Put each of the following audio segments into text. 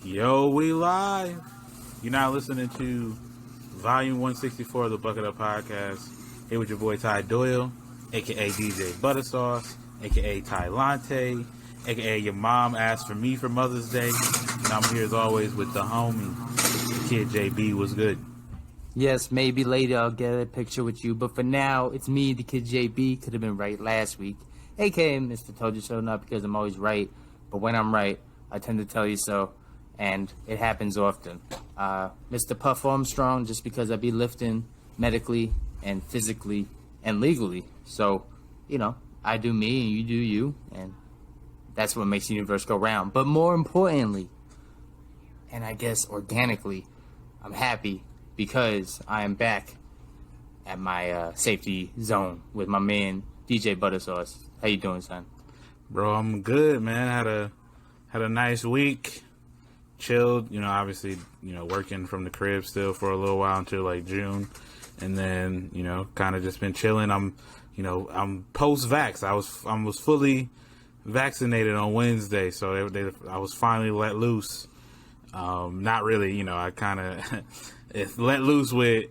Yo, we live. You're not listening to Volume 164 of the Bucket Up Podcast. Here with your boy Ty Doyle, a.k.a. DJ Buttersauce, a.k.a. Ty Lante, a.k.a. your mom asked for me for Mother's Day. And I'm here as always with the homie, the kid JB. Was good. Yes, maybe later I'll get a picture with you. But for now, it's me, the kid JB. Could have been right last week. A.k.a. Mr. Told You So, not because I'm always right. But when I'm right, I tend to tell you so. And it happens often. Mr. Puff Armstrong, just because I be lifting medically and physically and legally. So, you know, I do me and you do you. And that's what makes the universe go round. But more importantly, and I guess organically, I'm happy because I am back at my safety zone with my man, DJ Buttersauce. How you doing, son? Bro, I'm good, man. Had a nice week. Chilled, obviously, working from the crib still for a little while until like June, and then kind of just been chilling. I'm post-vax. I was fully vaccinated on Wednesday, so I was finally let loose. Not really, I kind of let loose with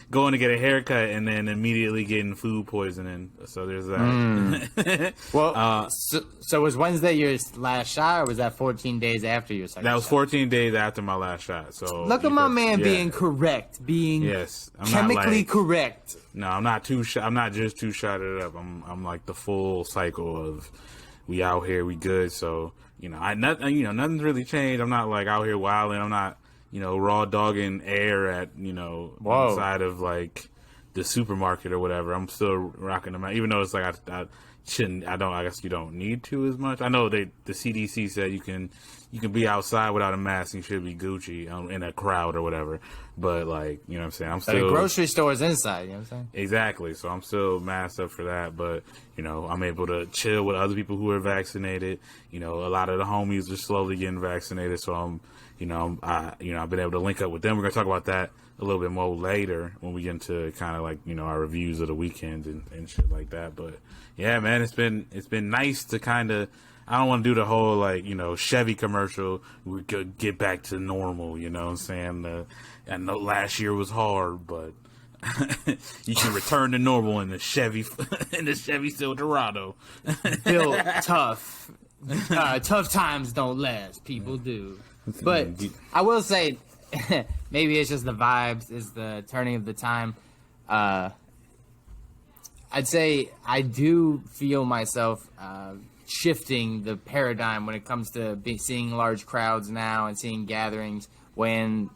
going to get a haircut and then immediately getting food poisoning. So there's that. Well, so was Wednesday your last shot, or was that 14 days after your second shot? That was 14 days after my last shot. So look at my man being correct, being I'm chemically correct. No, I'm not I'm not just two shotted up. I'm like the full cycle of we out here, we good. So nothing's really changed. I'm not like out here wilding. I'm not raw dogging air at inside of like the supermarket or whatever. I'm still rocking them out, even though it's like I shouldn't. I guess you don't need to as much. I know the CDC said you can be outside without a mask and you should be Gucci in a crowd or whatever. But like, you know what I'm saying? I'm still. The grocery store is inside, you know what I'm saying? Exactly. So I'm still masked up for that. But, I'm able to chill with other people who are vaccinated. A lot of the homies are slowly getting vaccinated. So I've been able to link up with them. We're going to talk about that a little bit more later when we get into kind of like, our reviews of the weekend and shit like that. But yeah, man, it's been nice to kind of, I don't want to do the whole like, Chevy commercial. We could get back to normal, you know what I'm saying? I know last year was hard, but you can return to normal in the Chevy Silverado. Built tough. Tough times don't last. People do. But I will say, maybe it's just the vibes, is the turning of the time. I'd say I do feel myself shifting the paradigm when it comes to seeing large crowds now and seeing gatherings. When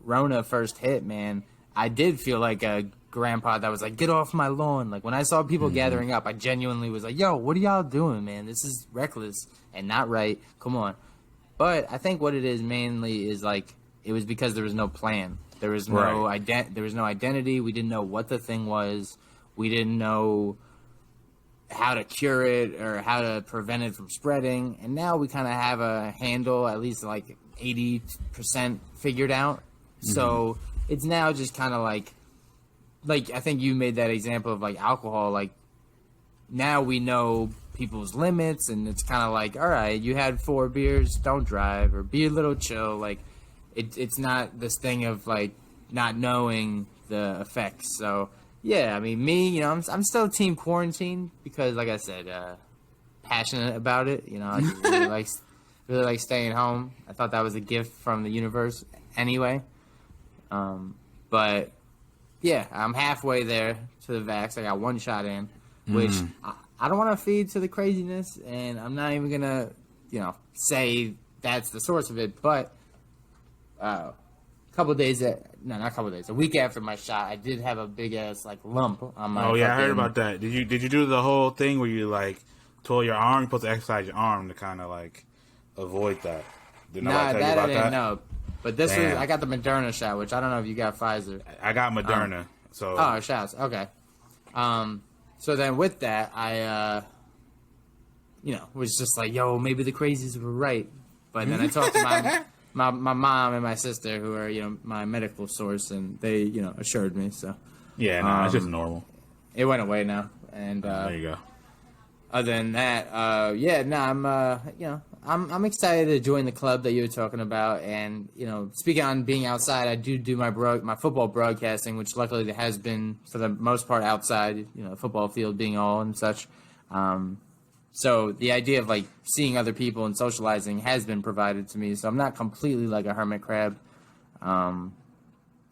Rona first hit, man, I did feel like a grandpa that was like, get off my lawn. Like when I saw people gathering up, I genuinely was like, yo, what are y'all doing, man? This is reckless and not right. Come on. But I think what it is mainly is like, it was because there was no plan. There was no there was no identity. We didn't know what the thing was. We didn't know how to cure it or how to prevent it from spreading. And now we kind of have a handle, at least like 80% figured out. So it's now just kind of like I think you made that example of like alcohol. Like now we know people's limits, and it's kind of like, all right, you had 4 beers, don't drive, or be a little chill. Like it's not this thing of like not knowing the effects. So yeah, I mean, me, I'm still team quarantine because, like I said, passionate about it. I really like staying home. I thought that was a gift from the universe anyway. But yeah, I'm halfway there to the vax. I got 1 shot in, which I don't want to feed to the craziness, and I'm not even gonna, say that's the source of it. But a week after my shot, I did have a big ass like lump on my. Oh yeah, I heard about that. Did you do the whole thing where you like tore your arm? You're supposed to exercise your arm to kind of like avoid that. Did nobody tell you about I didn't know. But this was, I got the Moderna shot, which I don't know if you got Pfizer. I got Moderna. Shots. Okay. So then with that, I, was just like, yo, maybe the crazies were right. But then I talked to my mom and my sister, who are, my medical source, and they, assured me. So yeah, no, it's just normal. It went away now, and there you go. Other than that, I'm, I'm excited to join the club that you were talking about, and speaking on being outside, I do my football broadcasting, which luckily has been for the most part outside, football field being all and such. So the idea of like seeing other people and socializing has been provided to me, so I'm not completely like a hermit crab, and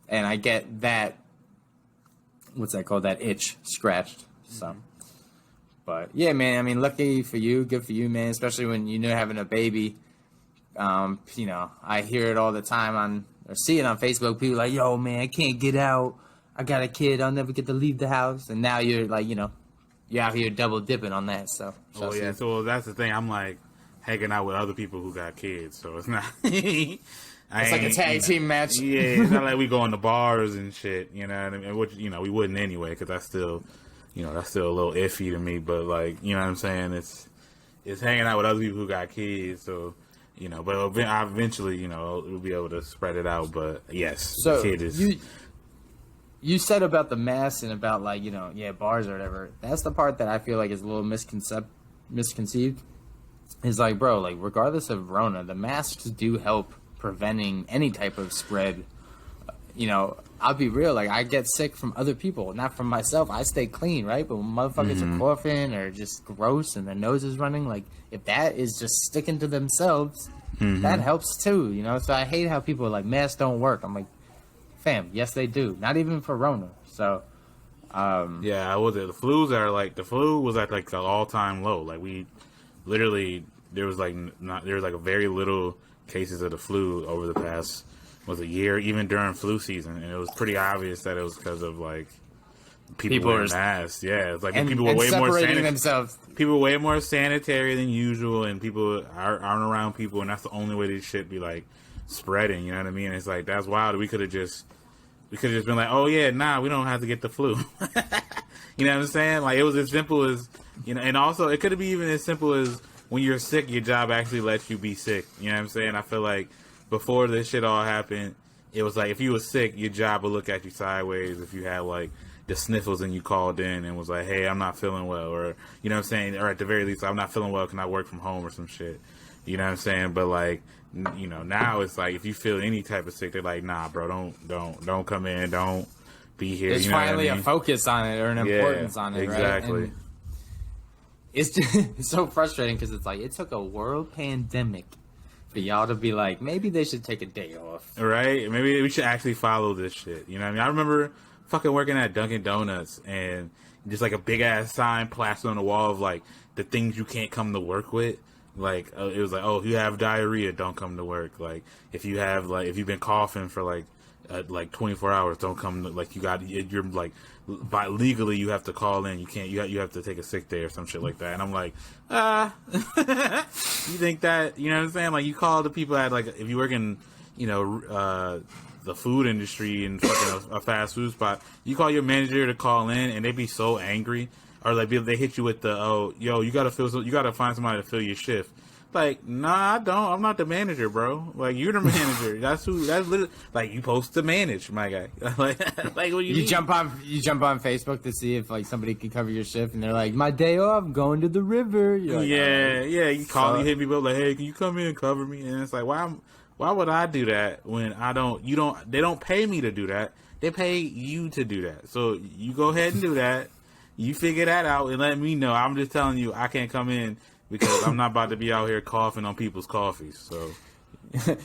I get that. What's that called? That itch scratched. So. But yeah, man. I mean, lucky for you, good for you, man. Especially when having a baby. I hear it all the time or see it on Facebook. People like, "Yo, man, I can't get out. I got a kid. I'll never get to leave the house." And now you're like, you're out here double dipping on that. So. Oh yeah. So that's the thing. I'm like hanging out with other people who got kids, so it's not. It's like a tag team match. Yeah, it's not like we go on the bars and shit. You know what I mean? Which we wouldn't anyway, because that's still a little iffy to me, but like, you know what I'm saying? It's hanging out with other people who got kids, so, but eventually, we'll be able to spread it out, but yes, so the kid is. You said about the mask and about like, bars or whatever. That's the part that I feel like is a little misconceived. Is like, bro, like regardless of Rona, the masks do help preventing any type of spread. I'll be real, like, I get sick from other people, not from myself. I stay clean, right? But when motherfuckers are coughing or just gross and their nose is running, like, if that is just sticking to themselves, that helps too, So I hate how people are like, masks don't work. I'm like, fam, yes, they do. Not even for Rona. So, yeah, I was it. The flu was at like the all-time low. Like, we literally, there was like a very little cases of the flu over the past was a year, even during flu season, and it was pretty obvious that it was because of like people wearing masks. Yeah, it's like people were way more themselves. People were way more sanitary than usual, and people aren't around people, and that's the only way this shit be like spreading. You know what I mean? It's like that's wild. We could have just been like, oh yeah, nah, we don't have to get the flu. You know what I'm saying? Like it was as simple as and also it could have been even as simple as when you're sick, your job actually lets you be sick. You know what I'm saying? I feel like before this shit all happened, it was like if you were sick, your job would look at you sideways if you had like the sniffles and you called in and was like, hey, I'm not feeling well, or you know what I'm saying, or at the very least, I'm not feeling well, can I work from home or some shit? You know what I'm saying? But like, now it's like if you feel any type of sick, they're like, nah, bro, don't come in, don't be here. There's finally a focus on it or an importance on it, exactly. Right? It's just, it's so frustrating because it's like it took a world pandemic for y'all to be like, maybe they should take a day off. Right? Maybe we should actually follow this shit. You know what I mean? I remember fucking working at Dunkin' Donuts and just like a big ass sign plastered on the wall of like the things you can't come to work with. Like it was like, oh, if you have diarrhea, don't come to work. Like if you've been coughing for like 24 hours, don't come to, like you're like by legally you have to call in. You can't. You have to take a sick day or some shit like that. And I'm like, you think that, you know what I'm saying? Like you call the people at like if you work in the food industry and fucking a fast food spot, you call your manager to call in and they be so angry, or like they hit you with the you gotta find somebody to fill your shift. Like, nah, I don't. I'm not the manager, bro. Like, you're the manager. That's literally, like, you supposed to manage, my guy. like what you jump on Facebook to see if like somebody can cover your shift, and they're like, my day off, going to the river. You're like, yeah. You call, you hit me up like, hey, can you come in and cover me? And it's like, why would I do that when I don't? They don't pay me to do that. They pay you to do that. So you go ahead and do that. You figure that out and let me know. I'm just telling you, I can't come in because I'm not about to be out here coughing on people's coffees. So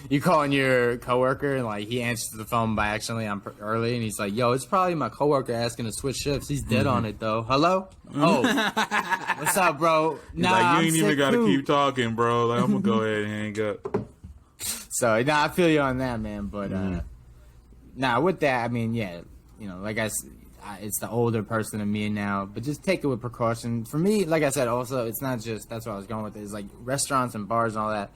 you calling your coworker and like he answers the phone by accidentally early, and he's like, "Yo, it's probably my coworker asking to switch shifts. He's dead on it though. Hello? Oh, what's up, bro? Nah, like, you ain't even got to keep talking, bro. Like I'm gonna go ahead and hang up." So I feel you on that, man. But with that, I mean, yeah, like I said, it's the older person in me now, but just take it with precaution. For me, like I said, also, it's not just, that's what I was going with, it's like restaurants and bars and all that.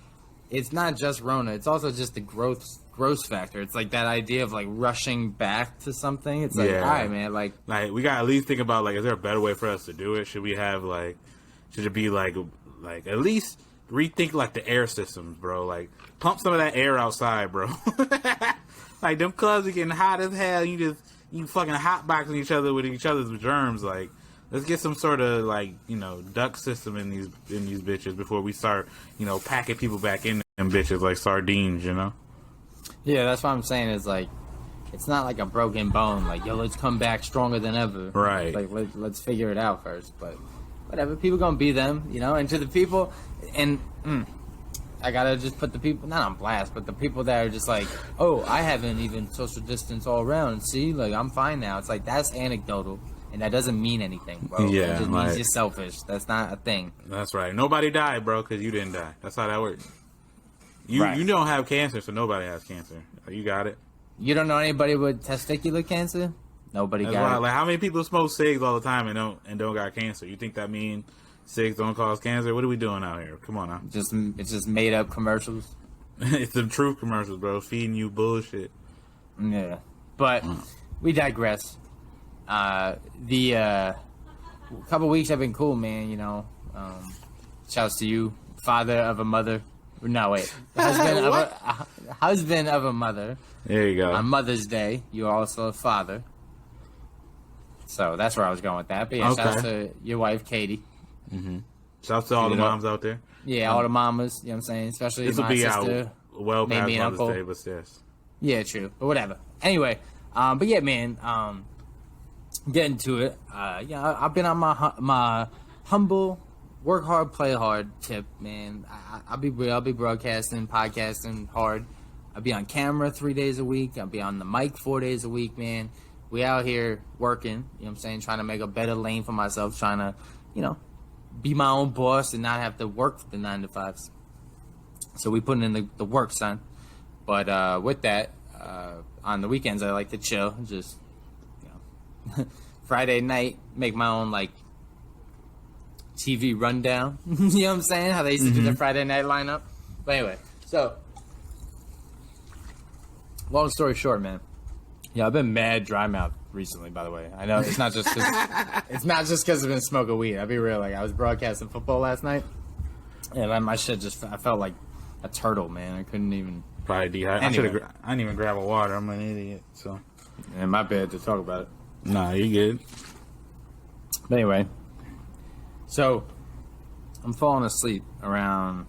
It's not just Rona. It's also just the gross factor. It's like that idea of like rushing back to something. It's like, all right, man, like we got to at least think about like, is there a better way for us to do it? Should we have like, should it be like at least rethink like the air systems, bro? Like pump some of that air outside, bro. Like them clubs are getting hot as hell. You fucking hotboxing each other with each other's germs. Like let's get some sort of like, duck system in these bitches before we start, packing people back in them bitches like sardines, Yeah, that's what I'm saying. Is like, it's not like a broken bone. Like, yo, let's come back stronger than ever. Right. Like, let's figure it out first. But whatever, people gonna be them, And to the people, and I gotta just put the people not on blast, but the people that are just like, oh, I haven't even social distance all around. See, like I'm fine now. It's like that's anecdotal. And that doesn't mean anything, bro. Yeah, it just means you're selfish. That's not a thing. That's right. Nobody died, bro, because you didn't die. That's how that works. You don't have cancer, so nobody has cancer. You got it. You don't know anybody with testicular cancer? Nobody That's got right. it. Like, how many people smoke cigs all the time and don't got cancer? You think that mean cigs don't cause cancer? What are we doing out here? Come on now. It's just made up commercials. It's the truth commercials, bro. Feeding you bullshit. Yeah, but we digress. The couple weeks have been cool, man. Shouts to you, father of a mother. No, wait, husband of a mother. There you go. On Mother's Day, you are also a father. So that's where I was going with that. But yeah, shouts to your wife, Katie. Mm-hmm. Shouts to all the moms out there. Yeah, all the mamas. You know what I'm saying? Especially this will my be sister. Well past maybe Mother's uncle. Day, but yes. Yeah, true. But whatever. Anyway, but yeah, man. Getting to it. I've been on my humble, work hard, play hard tip, man. I'll be broadcasting, podcasting hard. I'll be on camera 3 days a week. I'll be on the mic 4 days a week, man. We out here working, you know what I'm saying, trying to make a better lane for myself, trying to, be my own boss and not have to work for the 9 to 5s. So we putting in the work, son. But with that, on the weekends I like to chill, just Friday night, make my own like TV rundown. You know what I'm saying? How they used to do their Friday night lineup. But anyway, so long story short, man. Yeah, I've been mad dry mouth recently. By the way, I know it's not just because I've been smoking weed. I'll be real. Like I was broadcasting football last night, and my shit I felt like a turtle, man. I couldn't even. Probably dehydrated. Anyway. I didn't even grab a water. I'm an idiot. So. And my bad to talk about it. Nah, you good. But anyway, so I'm falling asleep around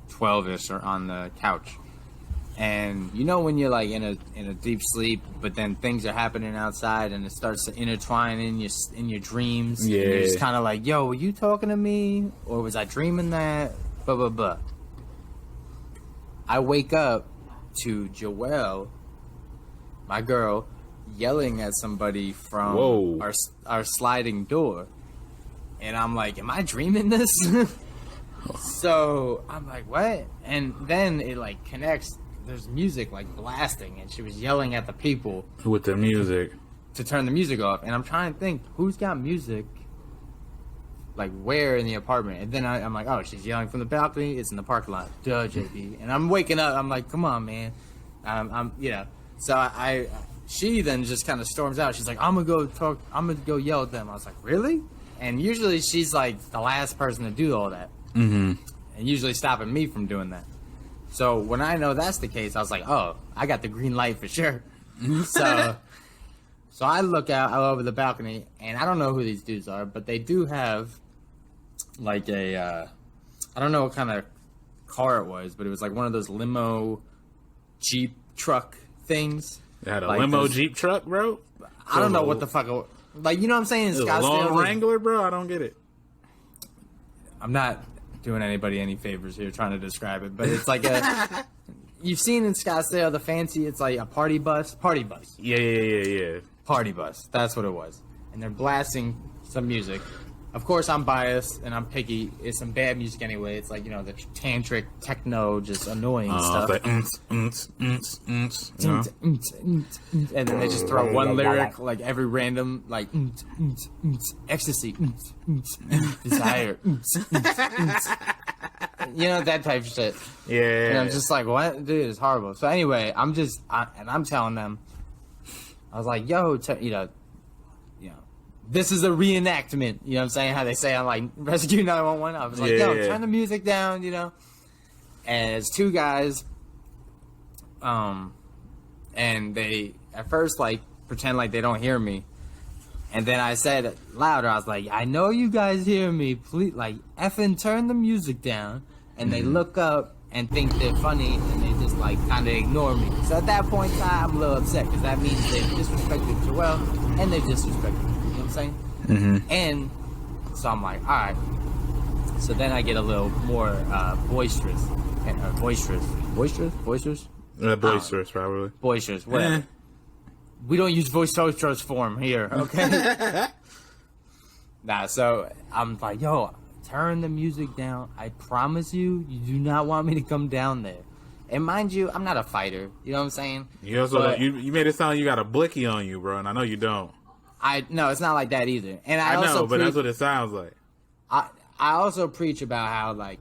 12ish or on the couch, and when you're like in a deep sleep, but then things are happening outside and it starts to intertwine in your dreams. Yeah. And you're just kind of like, yo, were you talking to me or was I dreaming that? Blah blah blah. I wake up to Joelle, my girl, yelling at somebody from our sliding door. And I'm like, am I dreaming this? So I'm like, what? And then it like connects. There's music like blasting, and she was yelling at the people with the music to turn the music off. And I'm trying to think, who's got music like where in the apartment? And then I'm like, oh, she's yelling from the balcony. It's in the parking lot. Duh, JP. And I'm waking up. I'm like, come on, man. So she then just kind of storms out. She's like, I'm gonna go yell at them. I was like, really? And usually she's like the last person to do all that. Mm-hmm. And usually stopping me from doing that. So when I know that's the case, I was like, oh, I got the green light for sure. So I look out over the balcony, and I don't know who these dudes are, but they do have like I don't know what kind of car it was, but it was like one of those limo Jeep truck things. They had a limo Jeep truck, bro? I don't know what the fuck. Like, you know what I'm saying? Scottsdale, a long Wrangler, bro? I don't get it. I'm not doing anybody any favors here trying to describe it, but it's like you've seen in Scottsdale the fancy, it's like a party bus. Yeah. Party bus. That's what it was. And they're blasting some music. Of course, I'm biased and I'm picky. It's some bad music anyway. It's like, the tantric techno, just annoying stuff. Like, and then they just throw one lyric, like every random, like, ecstasy, desire, that type of shit. Yeah. And I'm just like, what? Dude, it's horrible. So anyway, I'm telling them, I was like, yo, this is a reenactment, you know what I'm saying? How they say on like Rescue 911. I was like, turn the music down, And it's two guys, and they at first like pretend like they don't hear me, And then I said louder, I was like, I know you guys hear me. Please, like, effing turn the music down. And they look up and think they're funny, and they just, like, kind of ignore me. So at that point in time, I'm a little upset, because that means they've disrespected Joel, and they've disrespected me. You know what I'm saying? Mm-hmm. And so I'm like, all right. So then I get a little more boisterous. Boisterous, probably. Boisterous, whatever. We don't use boisterous form here, okay? So I'm like, yo, turn the music down. I promise you, you do not want me to come down there. And mind you, I'm not a fighter. You know what I'm saying? You also you made it sound like you got a blicky on you, bro, and I know you don't. No, it's not like that either. And I know, but that's what it sounds like. I also preach about how, like,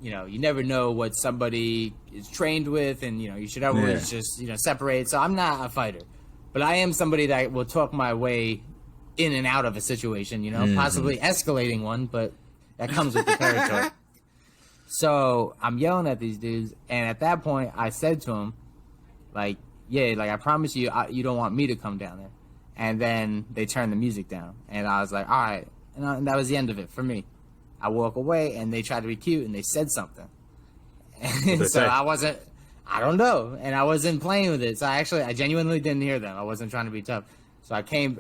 you know, you never know what somebody is trained with, and, you know, you should always just, you know, separate. So I'm not a fighter. But I am somebody that will talk my way in and out of a situation, you know, possibly escalating one, but that comes with the territory. So I'm yelling at these dudes, and at that point, I said to him, like, yeah, like, I promise you, you don't want me to come down there. And then they turned the music down, and I was like, all right. And that was the end of it for me. I walk away, and they tried to be cute, and they said something. And so I don't know, and I wasn't playing with it. So I genuinely didn't hear them. I wasn't trying to be tough. So I came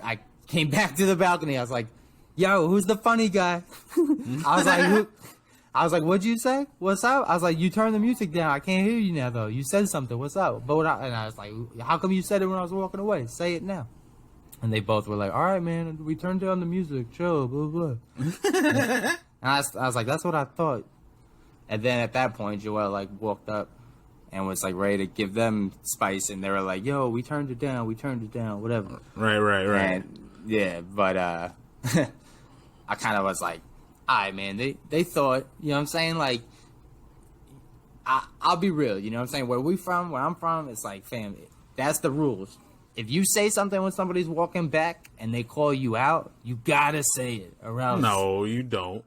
back to the balcony. I was like, yo, who's the funny guy? I was like, who? I was like, what'd you say? What's up? I was like, you turned the music down. I can't hear you now, though. You said something. What's up? And I was like, how come you said it when I was walking away? Say it now. And they both were like, all right, man, we turned down the music. Chill, blah, blah. And I was like, that's what I thought. And then at that point, Joel, like, walked up and was, like, ready to give them spice. And they were like, yo, we turned it down, whatever. Right. And, yeah, but I kind of was like, all right, man, they thought, you know what I'm saying? Like, I'll be real, you know what I'm saying? Where I'm from, it's like, fam, that's the rules. If you say something when somebody's walking back and they call you out, you gotta say it, or else. No, you don't.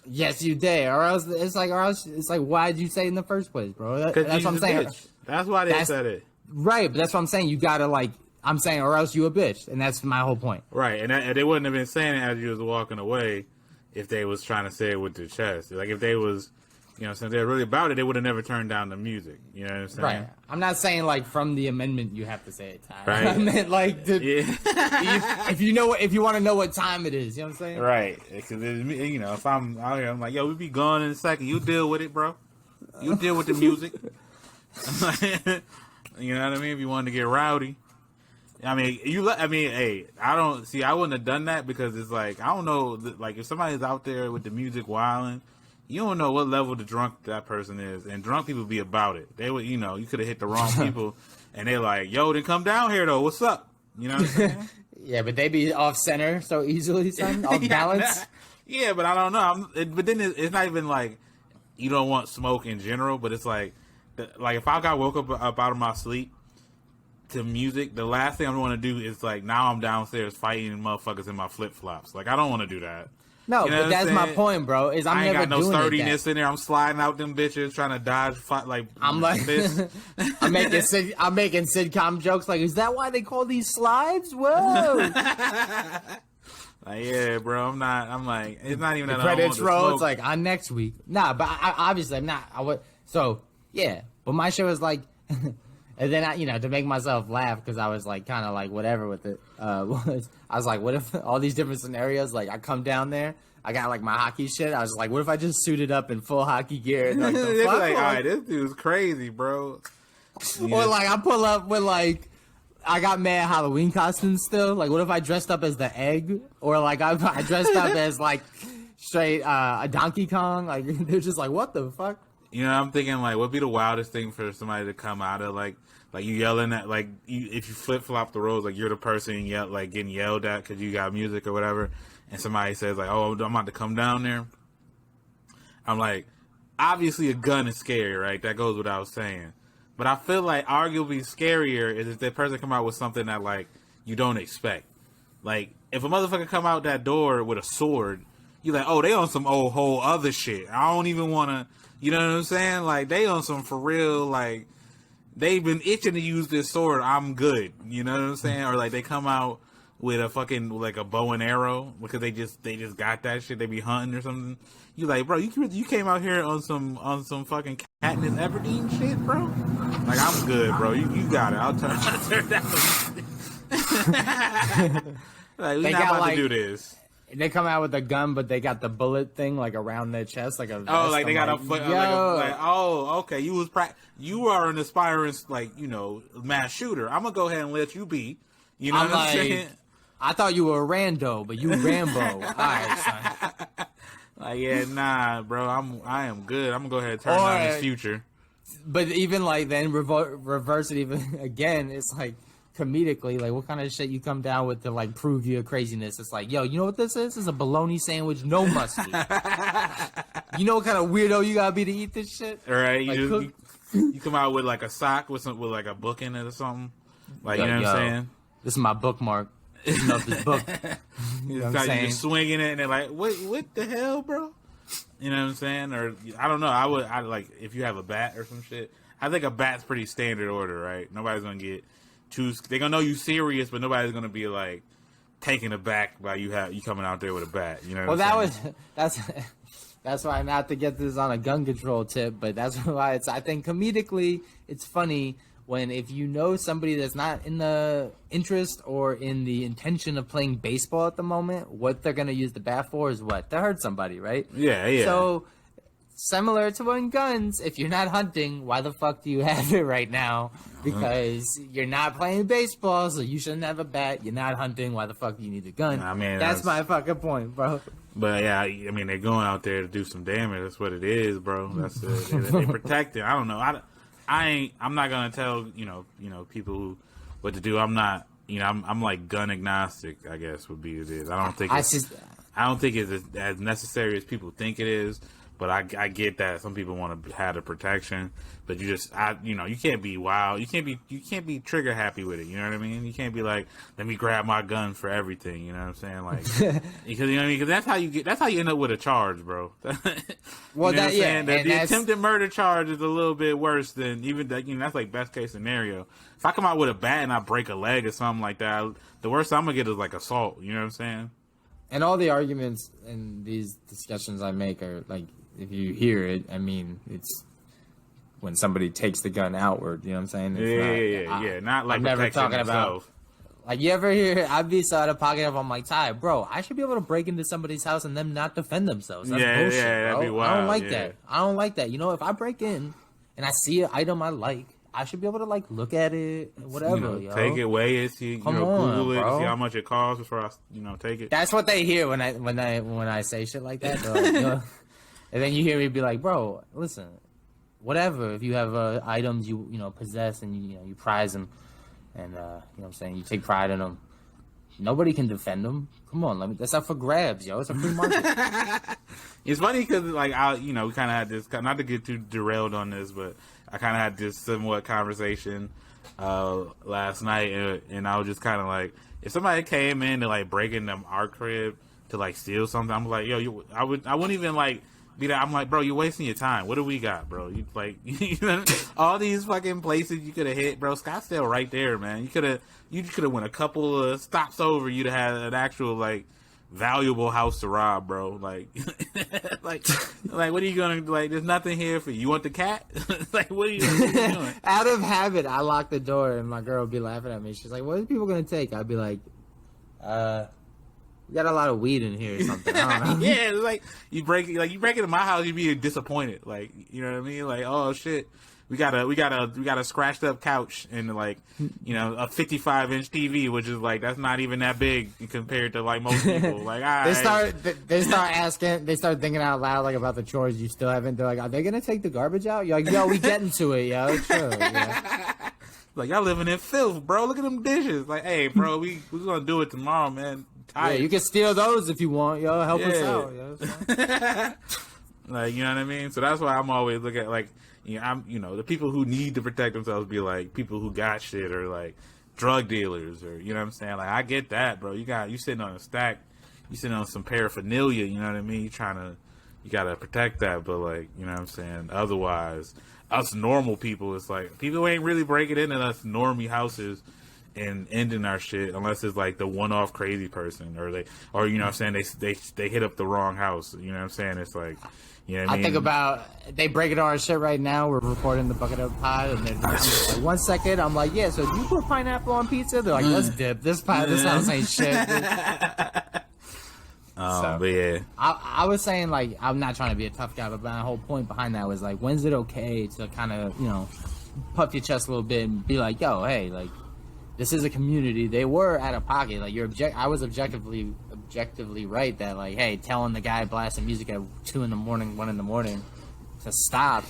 Yes, you did, or else it's like, why'd you say it in the first place, bro? That's what I'm saying. Bitch. That's why they said it. Right, but that's what I'm saying. You gotta, like, I'm saying, or else you a bitch, and that's my whole point. Right, and they wouldn't have been saying it as you was walking away if they was trying to say it with their chest. Like, if they was, you know, since they're really about it, they would have never turned down the music. You know what I'm saying? Right. I'm not saying, like, from the amendment you have to say it. Right. I meant, like, if you want to know what time it is, you know what I'm saying? Right. Because, you know, if I'm out here, I'm like, yo, we be gone in a second. You deal with it, bro. You deal with the music. You know what I mean? If you wanted to get rowdy. I mean, hey, I wouldn't have done that because it's like, I don't know, like, if somebody's out there with the music wilding, you don't know what level the drunk that person is, and drunk people be about it. They would, you know, you could have hit the wrong people, and they're like, yo, then come down here, though, what's up? You know what I'm saying? Yeah, but they be off center so easily, son, off balance. Yeah, but I don't know. But then it's not even like you don't want smoke in general, but it's like if I got woke up out of my sleep to music, the last thing I want to do is, like, now I'm downstairs fighting motherfuckers in my flip-flops. Like, I don't want to do that. No, you know but that's my point, bro. Is I ain't got no sturdiness in there. I'm sliding out them bitches, trying to dodge, like I'm like, I'm making sitcom jokes. Like, is that why they call these slides? Whoa! Like, yeah, bro. I'm like, it's not even the that credits I don't want roll. to It's like on next week. Nah, but obviously I'm not. So yeah, but my show is like. And then to make myself laugh, because I was like, kind of like whatever with it. I was like, what if all these different scenarios? Like, I come down there, I got like my hockey shit. I was like, what if I just suited up in full hockey gear? And, like, they're like, all right, this dude's crazy, bro. Yeah. Or like, I pull up with like, I got mad Halloween costumes still. Like, what if I dressed up as the egg? Or like, I dressed up as like straight a Donkey Kong? Like, they're just like, what the fuck? You know, I'm thinking, like, what'd be the wildest thing for somebody to come out of, like you yelling at, like, if you flip-flop the roles, like, you're the person getting yelled at because you got music or whatever, and somebody says, like, oh, I'm about to come down there. I'm like, obviously a gun is scary, right? That goes without saying. But I feel like arguably scarier is if that person come out with something that, like, you don't expect. Like, if a motherfucker come out that door with a sword, you're like, oh, they on some whole other shit. I don't even want to, you know what I'm saying? Like, they on some for real, like, they've been itching to use this sword. I'm good. You know what I'm saying? Or like they come out with a fucking like a bow and arrow because they just got that shit. They be hunting or something. You like, bro, you came out here on some fucking Katniss Everdeen shit, bro. Like, I'm good, bro. You got it. I'll turn down. Like, we not about to do this. They come out with a gun, but they got the bullet thing like around their chest, like a vest. Oh, like they got okay. You are an aspiring mass shooter. I'm gonna go ahead and let you be. You know what I'm saying? I thought you were a rando, but you Rambo. All right, son. Like, yeah, nah, bro. I am good. I'm gonna go ahead and turn down this future. But even like then reverse it even again. It's like comedically, like what kind of shit you come down with to like prove your craziness? It's like, yo, you know what this is? It's a bologna sandwich, no mustard. You know what kind of weirdo you gotta be to eat this shit? All right, like, you come out with like a sock with like a book in it or something. Like, you know what I'm saying? This is my bookmark. You know this book. You know what I'm saying? You're swinging it and they're like, what the hell, bro? You know what I'm saying? Or I don't know. I like if you have a bat or some shit. I think a bat's pretty standard order, right? Nobody's gonna get they're gonna know you serious, but nobody's gonna be like taken aback by you coming out there with a bat. You know? That's why, not to get this on a gun control tip, but that's why I think comedically it's funny when if you know somebody that's not in the interest or in the intention of playing baseball at the moment, what they're going to use the bat for is what? To hurt somebody, right? Yeah, yeah. So, similar to when guns, if you're not hunting, why the fuck do you have it right now? Because you're not playing baseball, so you shouldn't have a bat. You're not hunting, why the fuck do you need a gun? I mean, that's my fucking point, bro. But yeah, I mean, they're going out there to do some damage. That's what it is, bro. That's it. They protect it. I don't know. I'm not gonna tell people what to do. I'm not. I'm like gun agnostic. I guess would be it is. I don't think it's as necessary as people think it is. But I get that some people want to have the protection, but you can't be wild. You can't be trigger happy with it. You know what I mean? You can't be like, let me grab my gun for everything. You know what I'm saying? Like, because you know what I mean? Because that's how you end up with a charge, bro. Well, the attempted murder charge is a little bit worse than even that. That's like best case scenario. If I come out with a bat and I break a leg or something like that, the worst I'm gonna get is like assault. You know what I'm saying? And all the arguments in these discussions I make are like, if you hear it, I mean, it's when somebody takes the gun outward. You know what I'm saying? It's not like I'm never talking about. Like, you ever hear? I'd be so out of pocket if I'm like, Ty, bro, I should be able to break into somebody's house and them not defend themselves. That's bullshit, bro. That'd be wild. I don't like that. I don't like that. If I break in and I see an item I like, I should be able to like look at it, whatever. Take it, weigh it, see, Google it, see how much it costs before I, take it. That's what they hear when I say shit like that. Like, and then you hear me be like, bro, listen, whatever. If you have items you possess and you prize them, and you know what I'm saying, you take pride in them, nobody can defend them. Come on, that's up for grabs, yo. It's a free market. It's funny because like we kind of had this, not to get too derailed on this, but I kind of had this somewhat conversation last night, and I was just kind of like, if somebody came in to like break into our crib to like steal something, I'm like, yo, I wouldn't even like be that. I'm like, bro, you're wasting your time. What do we got, bro? You like, all these fucking places you could have hit, bro. Scottsdale right there, man. You could have went a couple of stops over. You'd have had an actual like valuable house to rob, bro. Like, like what are you gonna like? There's nothing here for you. You want the cat? Like, what are you doing? Out of habit, I lock the door, and my girl would be laughing at me. She's like, "What are people gonna take?" I'd be like, "We got a lot of weed in here or something." I don't know. Yeah, it's like you break into my house, you'd be disappointed. Like, you know what I mean? Like, oh shit. We got a scratched up couch and like, a 55-inch TV, which is like, that's not even that big compared to like most people. Like, they start thinking out loud like about the chores you still haven't. They're like, are they gonna take the garbage out? You're like, yo, we getting to it, yo. Sure. Yeah. Like, y'all living in filth, bro. Look at them dishes. Like, hey, bro, we're gonna do it tomorrow, man. Yeah, you can steal those if you want, yo. Help us out, yo. Like, you know what I mean? So that's why I'm always looking at like, the people who need to protect themselves be like people who got shit or like drug dealers or, you know what I'm saying? Like, I get that, bro. You sitting on a stack, you sitting on some paraphernalia, you know what I mean? You gotta protect that, but like, you know what I'm saying? Otherwise, us normal people, it's like people ain't really breaking into us normie houses and ending our shit unless it's like the one-off crazy person or you know what I'm saying, they hit up the wrong house. You know what I'm saying? It's like, you know what I mean? think about, they break it on our shit right now. We're recording the Bucket Up Pod, and then I'm just like, 1 second, I'm like, yeah, so do you put pineapple on pizza? They're like, let's dip. This house ain't shit. But yeah. I was saying, like, I'm not trying to be a tough guy, but my whole point behind that was, like, when's it okay to kind of, you know, puff your chest a little bit and be like, yo, hey, like, this is a community. They were out of pocket. Like, I was objectively right that, like, hey, telling the guy blasting music at 2 in the morning, 1 in the morning to stop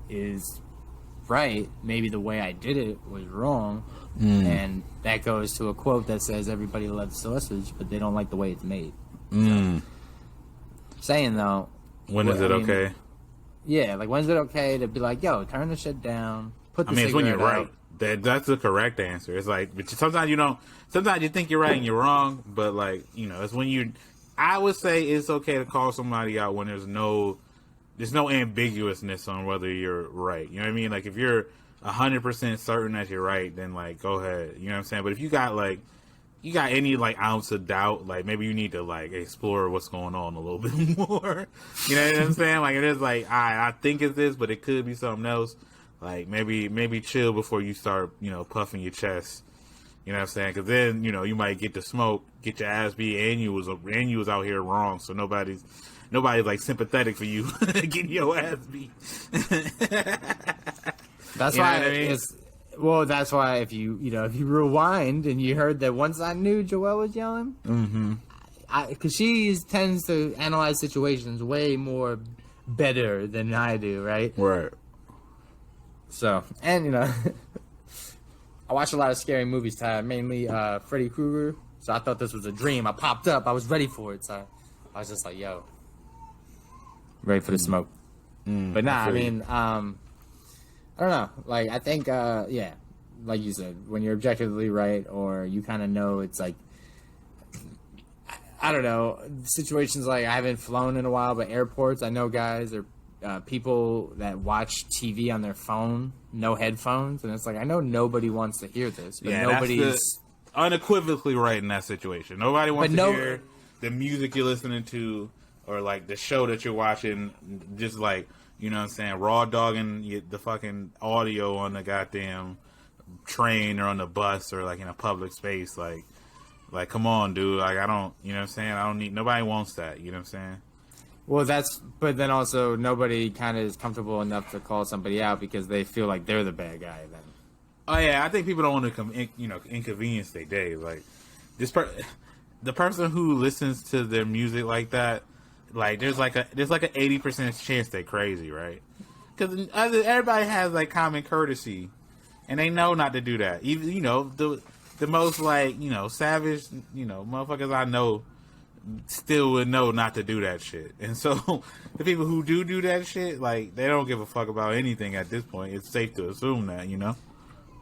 is right. Maybe the way I did it was wrong. And that goes to a quote that says everybody loves sausage, but they don't like the way it's made. So, saying though, when is it okay? Yeah, like, when's it okay to be like, yo, turn the shit down, put the it's when you're cigarette out. right. That's the correct answer. It's like, but sometimes you don't. Sometimes you think you're right and you're wrong. But like, you know, it's when you. I would say it's okay to call somebody out when there's no ambiguousness on whether you're right. You know what I mean? Like, if you're 100% certain that you're right, then like, go ahead. You know what I'm saying? But if you got any like ounce of doubt, like maybe you need to like explore what's going on a little bit more. You know what I'm saying? Like, it is like, I think it's this, but it could be something else. Like, maybe chill before you start, you know, puffing your chest. You know what I'm saying? Because then, you know, you might get the smoke, get your ass beat, and you was out here wrong. So nobody's like sympathetic for you getting your ass beat. That's You know why what I mean? that's why if you rewind and you heard that once I knew Joelle was yelling, because she tends to analyze situations way more better than I do, right? Right. So, and you know, I watch a lot of scary movies, Ty, mainly Freddy Krueger. So I thought this was a dream. I popped up. I was ready for it. So I was just like, yo, ready for the smoke. But nah, I mean, I don't know. Like, I think, yeah, like you said, when you're objectively right, or you kind of know, it's like, I don't know, situations like, I haven't flown in a while, but airports, I know guys or people that watch TV on their phone, no headphones, and it's like, I know nobody wants to hear this, but nobody's unequivocally right in that situation. Nobody wants to hear the music you're listening to, or like the show that you're watching, just like, you know what I'm saying, raw dogging the fucking audio on the goddamn train or on the bus or like in a public space. Like come on, dude. Like, I don't, you know what I'm saying? Nobody wants that, you know what I'm saying? Well, but then also nobody kind of is comfortable enough to call somebody out because they feel like they're the bad guy then. Oh yeah, I think people don't want to inconvenience their day. Like, the person who listens to their music like that, like there's like an 80% chance they're crazy, right? Because everybody has like common courtesy, and they know not to do that. Even, you know, the most like, you know, savage, you know, motherfuckers I know still would know not to do that shit. And so the people who do that shit, like, they don't give a fuck about anything at this point. It's safe to assume that, you know?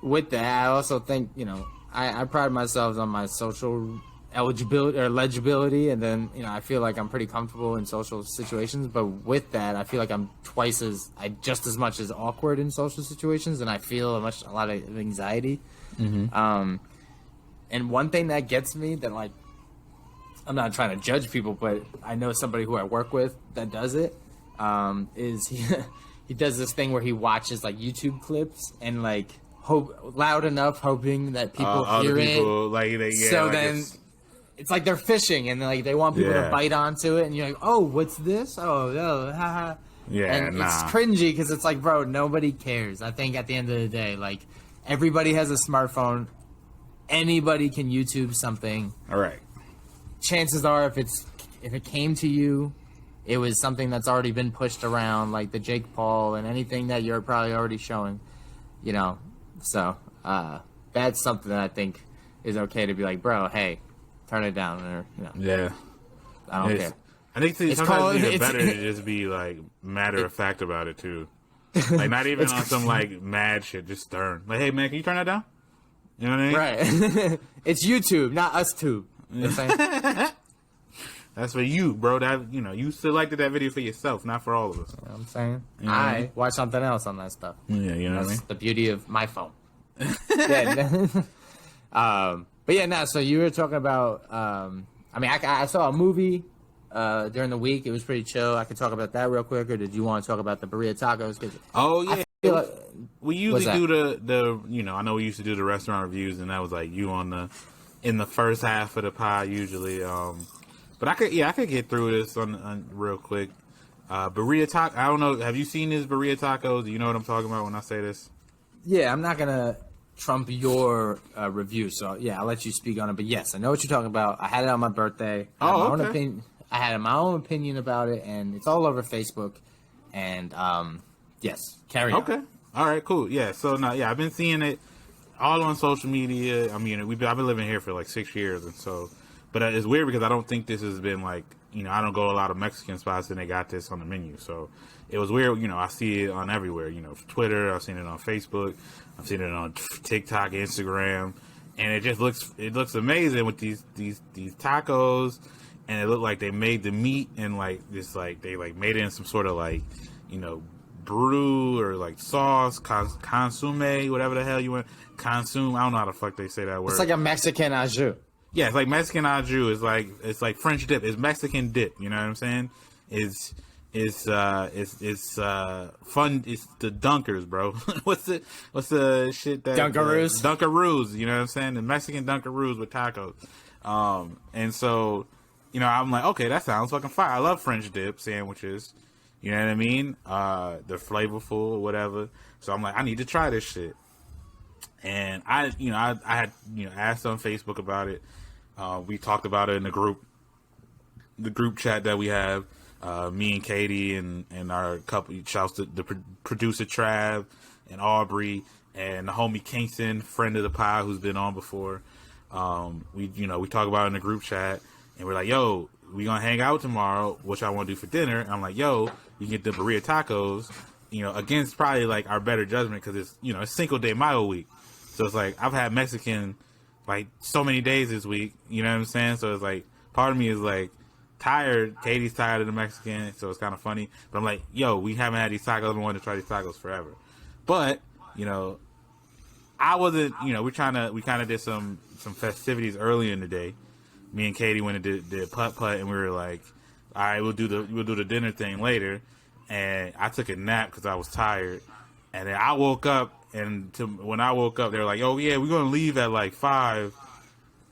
With that, I also think, you know, I pride myself on my social eligibility or legibility, and then, you know, I feel like I'm pretty comfortable in social situations, but with that, I feel like I'm just as much as awkward in social situations, and I feel a lot of anxiety. And one thing that gets me that, like, I'm not trying to judge people, but I know somebody who I work with that does it, is he does this thing where he watches like YouTube clips and like hope loud enough, hoping that people hear it. Then it's like they're fishing and like they want people to bite onto it, and you're like, oh, what's this? Oh, no, haha. Yeah, and it's cringy because it's like, bro, nobody cares. I think at the end of the day, like, everybody has a smartphone. Anybody can YouTube something. All right. Chances are, if it came to you, it was something that's already been pushed around, like the Jake Paul and anything that you're probably already showing, you know. So that's something that I think is okay to be like, bro, hey, turn it down, or, you know. Yeah, I don't care. I think sometimes it's better to just be like matter of fact about it too, like not even on some like mad shit, just stern. Like, hey man, can you turn that down? You know what I mean? Right. It's YouTube, not us tube. You know what I'm saying? That's for you, bro. That, you know, you selected that video for yourself, not for all of us. You know what I'm saying? You know I watch something else on that stuff. Yeah, you know what I mean? The beauty of my phone. Yeah. But yeah, no. So you were talking about. I mean, I saw a movie during the week. It was pretty chill. I could talk about that real quick, or did you want to talk about the Birria Tacos? Oh yeah. Like, we usually do the I know we used to do the restaurant reviews, and that was like you in the first half of the pod usually. But I could get through this on real quick. Birria Tacos. I don't know. Have you seen this Birria Tacos? Do you know what I'm talking about when I say this? Yeah, I'm not gonna trump your review, so yeah, I'll let you speak on it. But yes, I know what you're talking about. I had it on my birthday. Okay. I had my own opinion about it, and it's all over Facebook. And yes, carry on. Okay. All right. Cool. Yeah. So now, I've been seeing it all on social media. I mean, I've been living here for like 6 years, and so, but it's weird because I don't think this has been like, I don't go to a lot of Mexican spots and they got this on the menu. So it was weird. I see it on everywhere. Twitter. I've seen it on Facebook. I've seen it on TikTok, Instagram, and it just looks amazing with these tacos. And it looked like they made the meat and like this, like they like made it in some sort of like, brew or like sauce, consomme, whatever the hell you want. Consume. I don't know how the fuck they say that word. It's like a Mexican au jus. Yeah, it's like Mexican au jus. It's like French dip. It's Mexican dip. You know what I'm saying? It's fun. It's the Dunkers, bro. what's the shit that Dunkaroos? Dunkaroos. You know what I'm saying? The Mexican Dunkaroos with tacos. And so, I'm like, okay, that sounds fucking fire. I love French dip sandwiches. You know what I mean? They're flavorful or whatever. So I'm like, I need to try this shit. And I had asked on Facebook about it. We talked about it in the group chat that we have. Me and Katie and our couple. Shouts to the producer Trav and Aubrey and the homie Kingston, friend of the pod who's been on before. We talk about it in the group chat, and we're like, yo, we gonna hang out tomorrow. What y'all want to do for dinner? And I'm like, yo, you get the Birria Tacos. Against probably like our better judgment because it's Cinco de Mayo week. So it's like I've had Mexican like so many days this week. You know what I'm saying? So it's like part of me is like tired. Katie's tired of the Mexican, so it's kind of funny. But I'm like, yo, we haven't had these tacos. I've been wanting to try these tacos forever. But I wasn't. We kind of did some festivities early in the day. Me and Katie went and did putt, and we were like, all right, we'll do the dinner thing later. And I took a nap because I was tired. And then I woke up, and when I woke up, they were like, oh, yeah, we're going to leave at like 5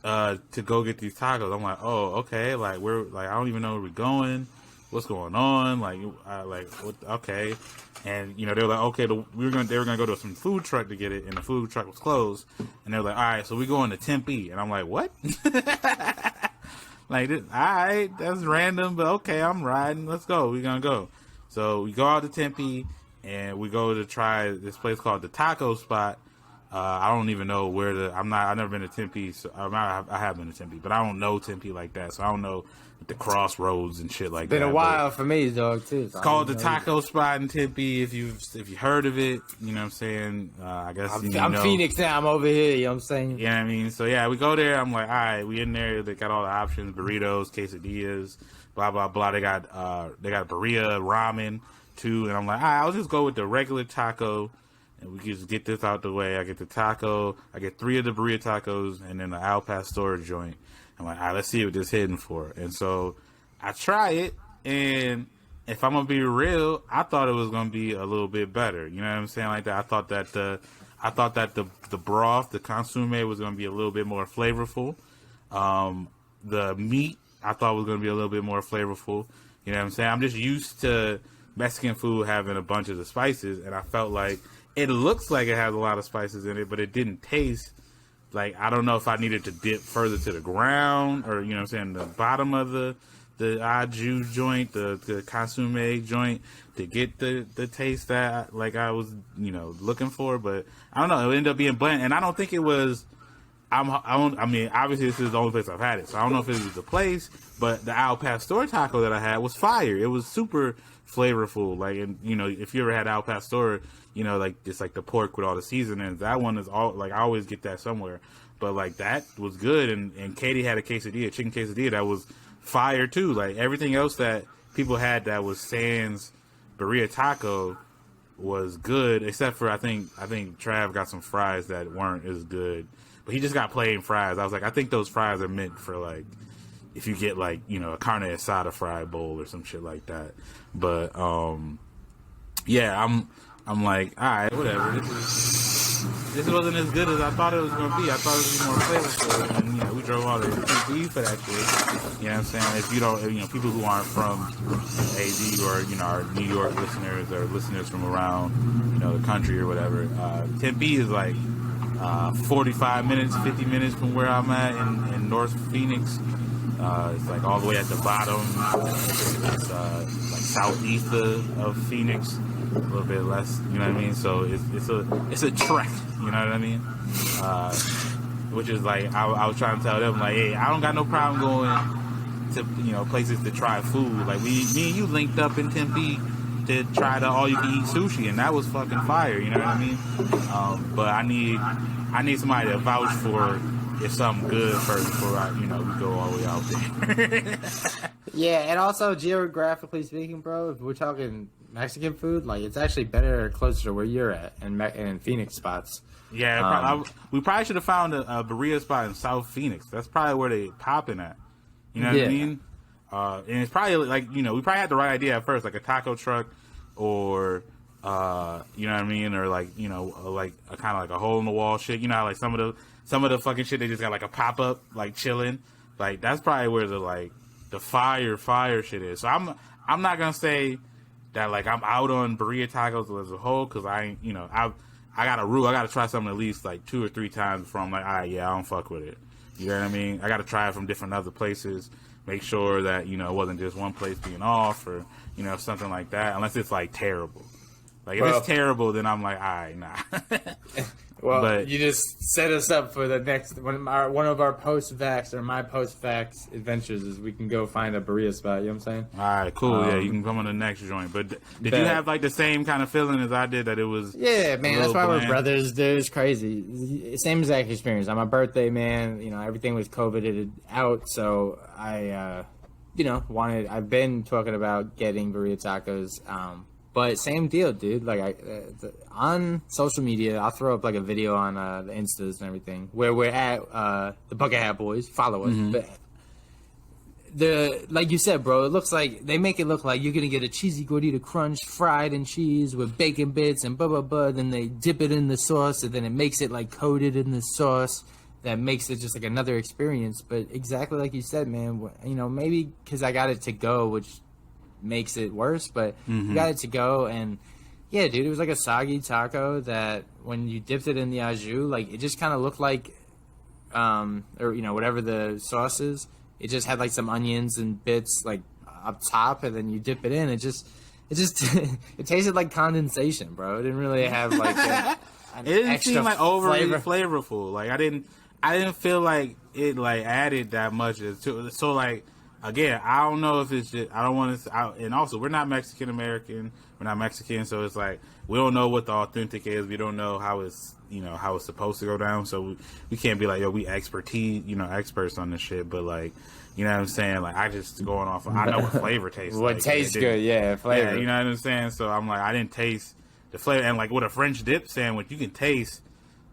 to go get these tacos. I'm like, oh, okay. Like, I don't even know where we're going. What's going on? What, okay. And, they were like, okay, they were going to go to some food truck to get it, and the food truck was closed. And they were like, all right, so we're going to Tempe. And I'm like, what? Like, all right, that's random, but okay, I'm riding. Let's go. We're going to go. So we go out to Tempe, and we go to try this place called the Taco Spot. I don't even know where I've never been to Tempe. So I have been to Tempe, but I don't know Tempe like that. So I don't know the crossroads and shit like that. Been a while for me, dog, too. It's called the Taco Spot in Tempe. If you heard of it, you know what I'm saying? I guess I'm Phoenix now. I'm over here. You know what I'm saying? Yeah, I mean, so yeah, we go there. I'm like, all right, we in there. They got all the options: burritos, quesadillas, blah blah blah. They got birria, ramen too. And I'm like, all right, I'll just go with the regular taco. And we can just get this out the way. I get the taco. I get 3 of the Birria Tacos and then the Al Pastor joint. I'm like, all right, let's see what this is hitting for. And so I try it. And if I'm going to be real, I thought it was going to be a little bit better. You know what I'm saying? Like that. I thought that the broth, the consomme was going to be a little bit more flavorful. The meat, I thought was going to be a little bit more flavorful. You know what I'm saying? I'm just used to Mexican food having a bunch of the spices. And I felt like it looks like it has a lot of spices in it, but it didn't taste like, I don't know if I needed to dip further to the ground or, you know what I'm saying, the bottom of the au jus joint, the consomme joint to get the taste that like I was, looking for. But I don't know, it ended up being bland. And I don't think it was, I mean, obviously this is the only place I've had it, so I don't know if it was the place, but the Al Pastor taco that I had was fire. It was super flavorful. Like, and if you ever had Al Pastor, like it's like the pork with all the seasonings. That one is all like I always get that somewhere. But like that was good, and Katie had a chicken quesadilla that was fire too. Like everything else that people had that was sans Birria taco, was good, except for I think Trav got some fries that weren't as good. But he just got plain fries. I was like, I think those fries are meant for like if you get like, you know, a carne asada fry bowl or some shit like that. But yeah, I'm like, all right, whatever. This wasn't as good as I thought it was going to be. I thought it would be more flavorful. And, you know, we drove all the TV for that shit. You know what I'm saying? If you don't, you know, people who aren't from AD or, you know, our New York listeners or listeners from around, you know, the country or whatever, Tempe is like 45 minutes, 50 minutes from where I'm at in North Phoenix. It's like all the way at the bottom. It's like southeast of Phoenix. A little bit less, you know what I mean? So it's a trek, you know what I mean? Which is like I was trying to tell them like, hey, I don't got no problem going to, you know, places to try food. Like me and you linked up in Tempe to try the all you can eat sushi, and that was fucking fire, you know what I mean? But I need somebody to vouch for if something good first before I, you know, we go all the way out there. Yeah, and also geographically speaking, bro, if we're talking Mexican food, like it's actually better closer to where you're at in Phoenix spots. Yeah, we probably should have found a Birria spot in South Phoenix. That's probably where they popping at. You know what I mean? And it's probably like, you know, we probably had the right idea at first, like a taco truck or, you know what I mean? Or like, you know, like a kind of like a hole in the wall shit. You know how like some of the fucking shit, they just got like a pop up, like chilling. Like that's probably where the fire shit is. So I'm not gonna say that like I'm out on Birria Tacos as a whole, because I ain't, you know, I got a rule. I got to try something at least like 2 or 3 times before I'm like, all right, yeah, I don't fuck with it. You know what I mean? I got to try it from different other places, make sure that, you know, it wasn't just one place being off or, you know, something like that, unless it's like terrible. Like if it's terrible, then I'm like, all right, nah. Well, but you just set us up for the next one of our post-vax or my post-vax adventures is we can go find a Birria spot. You know what I'm saying? All right, cool. Yeah, you can come on the next joint. But did you have like the same kind of feeling as I did, that it was? Yeah, man. That's why bland? we're brothers, dude. It's crazy. Same exact experience. On my birthday, man. You know, everything was COVIDed out, so I, you know, I've been talking about getting Birria Tacos. But same deal, dude. Like on social media, I'll throw up like a video on the Instas and everything where we're at the Bucket Hat Boys. Follow us. Mm-hmm. But like you said, bro, it looks like they make it look like you're gonna get a cheesy gordita crunch fried in cheese with bacon bits and blah blah blah. Then they dip it in the sauce, and then it makes it like coated in the sauce. That makes it just like another experience. But exactly like you said, man. You know, maybe because I got it to go, which makes it worse, but you got it to go, and yeah, dude, it was like a soggy taco that when you dipped it in the au jus, like it just kind of looked like or you know, whatever the sauce is, it just had like some onions and bits like up top, and then you dip it in, it just it tasted like condensation, bro. It didn't really have like it didn't seem like overly flavor. flavorful. Like I didn't feel like it like added that much to, so like, again, I don't know if it's just, I don't want to, and also we're not Mexican American, we're not Mexican, so it's like we don't know what the authentic is. We don't know how it's, you know, how it's supposed to go down. So we can't be like, yo, we experts on this shit. But like, you know what I'm saying? Like I just going off, I know what flavor tastes like. What tastes good, yeah, flavor. Yeah, you know what I'm saying? So I'm like, I didn't taste the flavor, and like with a French dip sandwich, you can taste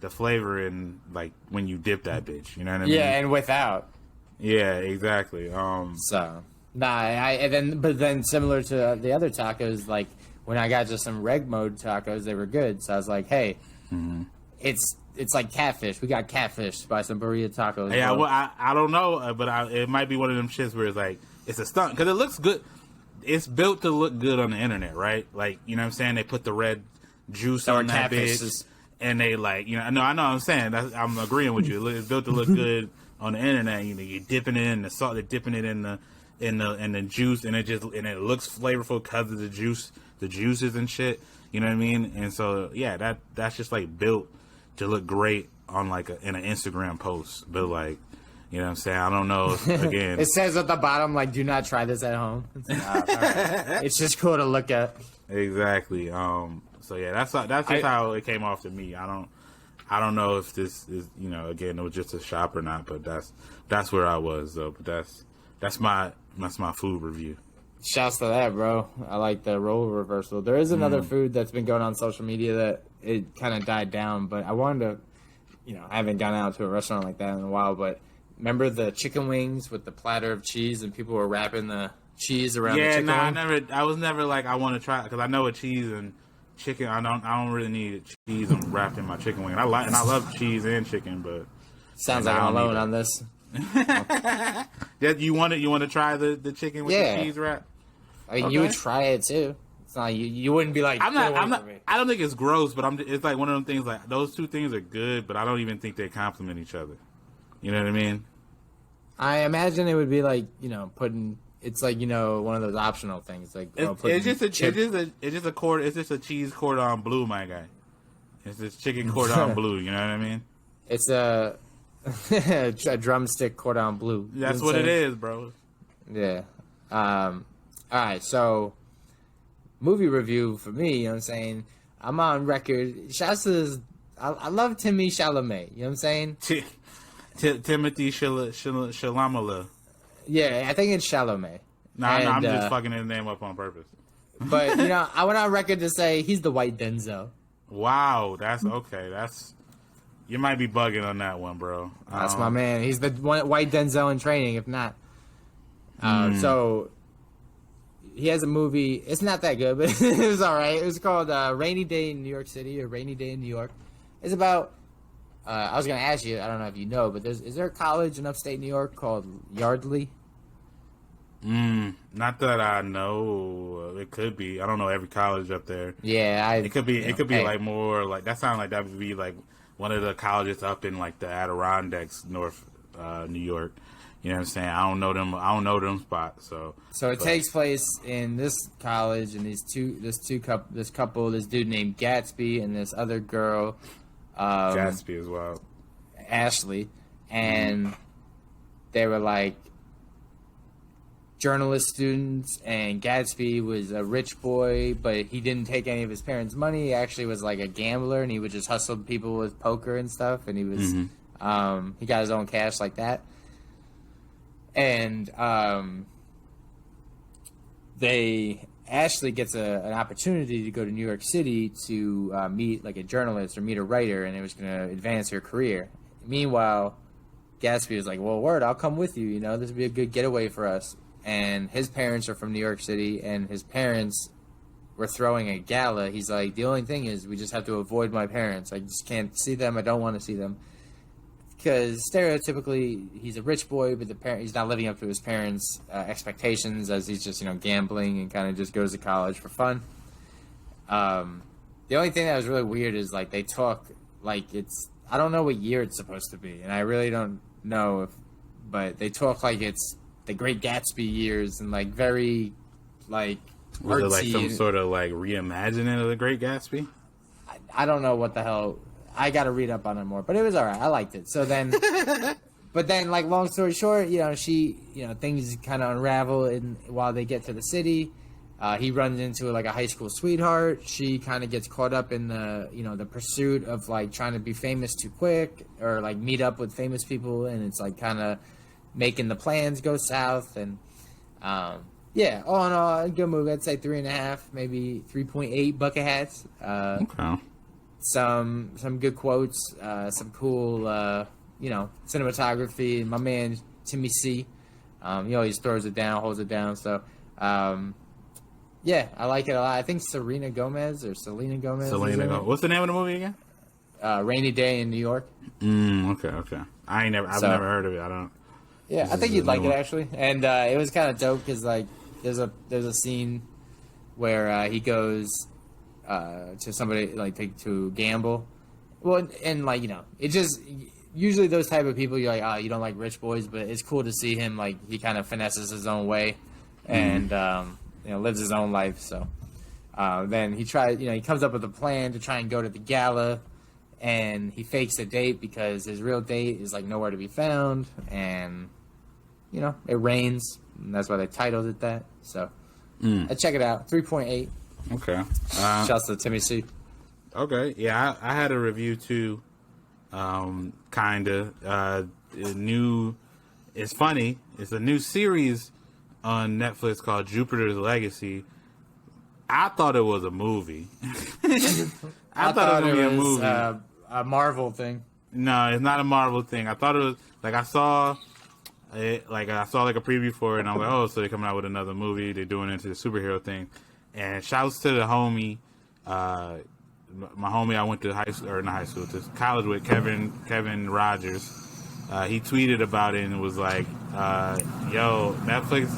the flavor in like when you dip that bitch. You know what I mean? Yeah, and without. Yeah, exactly. So but then similar to the other tacos, like when I got just some reg mode tacos, they were good. So I was like, hey, it's like catfish. We got catfish by some Birria Tacos. Yeah, well, I don't know, but it might be one of them shits where it's like it's a stunt because it looks good. It's built to look good on the internet, right? Like, you know what I'm saying? They put the red juice on that bitch, and they like, you know, no, I know what I'm saying. I'm agreeing with you. It's built to look good on the internet. You know, you're dipping it in the salt, they're dipping it in the juice, and it looks flavorful because of the juices and shit. You know what I mean? And so yeah, that's just like built to look great on like in an Instagram post. But like, you know what I'm saying? I don't know. Again, it says at the bottom like, "Do not try this at home." It's just cool to look at. Exactly. So yeah, that's just how it came off to me. I don't know if this is, you know, again, it was just a shop or not, but that's where I was though. But that's my food review. Shouts to that, bro. I like the role reversal. There is another food that's been going on social media that it kind of died down, but I wanted to, I haven't gone out to a restaurant like that in a while, but remember the chicken wings with the platter of cheese and people were wrapping the cheese around the chicken wing? I was never like, I want to try it because I know with cheese and chicken, I don't really need cheese wrapped in my chicken wing. And I love cheese and chicken, but sounds like I'm alone on this. You want to try the chicken with the cheese wrap? I mean, you would try it too. It's not you wouldn't be like, I'm not. I don't think it's gross, but it's like one of them things. Like those two things are good, but I don't even think they complement each other. You know what I mean? I imagine it would be like putting. It's like one of those optional things. Like it's just a cheese cordon bleu, my guy. It's just chicken cordon bleu. You know what I mean? It's a drumstick cordon bleu. That's what it is, bro. Yeah. All right, so movie review for me, you know what I'm saying? I'm on record. Shouts to this, I love Timmy Chalamet, you know what I'm saying? Timothy Chalamet. Yeah, I think it's Chalamet. I'm just fucking his name up on purpose. But, I went on record to say he's the white Denzel. Wow, that's okay. You might be bugging on that one, bro. That's my man. He's the white Denzel in Training, if not. So... He has a movie. It's not that good, but it was all right. It was called Rainy Day in New York City or Rainy Day in New York. It's about. I was going to ask you. I don't know if you know, but is there a college in upstate New York called Yardley? Not that I know. It could be. I don't know every college up there. Yeah, it could be. It could be like more like that. Sounds like that would be like one of the colleges up in like the Adirondacks, North New York. You know what I'm saying? I don't know them spots. So it takes place in this college, and this couple, this dude named Gatsby, and this other girl, Gatsby as well, Ashley, and they were like journalist students, and Gatsby was a rich boy, but he didn't take any of his parents' money. He actually was like a gambler, and he would just hustle people with poker and stuff, and he was he got his own cash like that. And Ashley gets an opportunity to go to New York City to meet like a journalist or meet a writer, and it was going to advance her career. Meanwhile, Gatsby was like, well, word, I'll come with you. This would be a good getaway for us. And his parents are from New York City, and his parents were throwing a gala. He's like, the only thing is we just have to avoid my parents. I just can't see them. I don't want to see them. Because stereotypically, he's a rich boy, but he's not living up to his parents' expectations, as he's just gambling and kind of just goes to college for fun. The only thing that was really weird is like they talk like I don't know what year it's supposed to be, and I really don't know but they talk like it's the Great Gatsby years and like very like was it like some sort of like reimagining of the Great Gatsby? I don't know what the hell. I got to read up on it more, but it was all right. I liked it. So then, but then, like, long story short, things kind of unravel while they get to the city. He runs into like a high school sweetheart. She kind of gets caught up in the pursuit of like trying to be famous too quick or like meet up with famous people, and it's like kind of making the plans go south. And all in all, a good movie. I'd say 3.5, maybe 3.8 bucket hats. Okay. Some good quotes, some cool, cinematography. My man, Timmy C, he always throws it down, holds it down. So, I like it a lot. I think Selena Gomez. Selena Gomez. What's the name of the movie again? Rainy Day in New York. Okay. I've never heard of it. I don't. Yeah, I think you'd like it actually. And it was kind of dope because like there's a scene where he goes to somebody like to gamble. Well, and like it just usually those type of people you're like, oh, you don't like rich boys, but it's cool to see him like he kind of finesses his own way and lives his own life. So then he tries, he comes up with a plan to try and go to the gala, and he fakes a date because his real date is like nowhere to be found, and it rains, and that's why they titled it that. So I check it out. 3.8. Okay. Shouts to Timmy C. Okay. Yeah, I had a review too. Kinda. It's funny. It's a new series on Netflix called Jupiter's Legacy. I thought it was a movie. I thought it was a movie. A Marvel thing. No, it's not a Marvel thing. I thought it was like I saw it, like a preview for it, and I'm like, oh, so they're coming out with another movie. They're doing it into the superhero thing. And shouts to the homie, my homie I went to to college with, Kevin Rogers. He tweeted about it and was like, yo, Netflix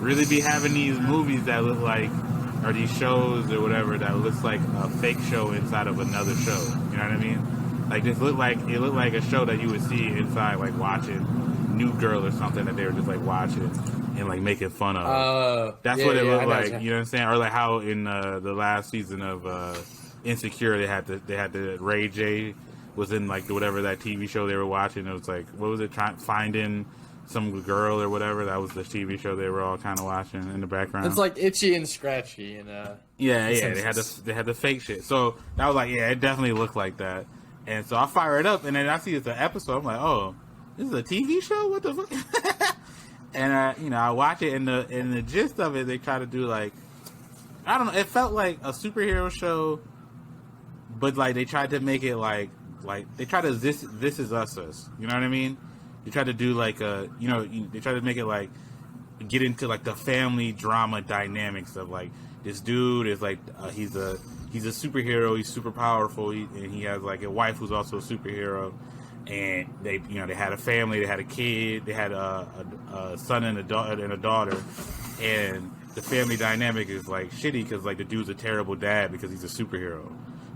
really be having these movies that look like, or these shows or whatever that looks like a fake show inside of another show. You know what I mean? Like it looked like a show that you would see inside, like watching New Girl or something that they were just like watching and like making fun of. That's what it looked like. You know what I'm saying? Or like how in the last season of Insecure they had the Ray J was in like whatever that TV show they were watching. It was like, what was it? Finding some girl or whatever. That was the TV show they were all kind of watching in the background. It's like Itchy and Scratchy and yeah. They had the fake shit. So that was like, yeah, it definitely looked like that. And so I fire it up, and then I see it's an episode. I'm like, oh, this is a TV show? What the fuck? And I watch it, and the gist of it, they try to do like, I don't know. It felt like a superhero show, but like they tried to make it like they try to this is us. You know what I mean? They try to do like they try to make it like get into like the family drama dynamics of like this dude is like he's a superhero, he's super powerful, and he has like a wife who's also a superhero, and they had a family, they had a kid, they had a son and a daughter, and the family dynamic is like shitty because like the dude's a terrible dad because he's a superhero,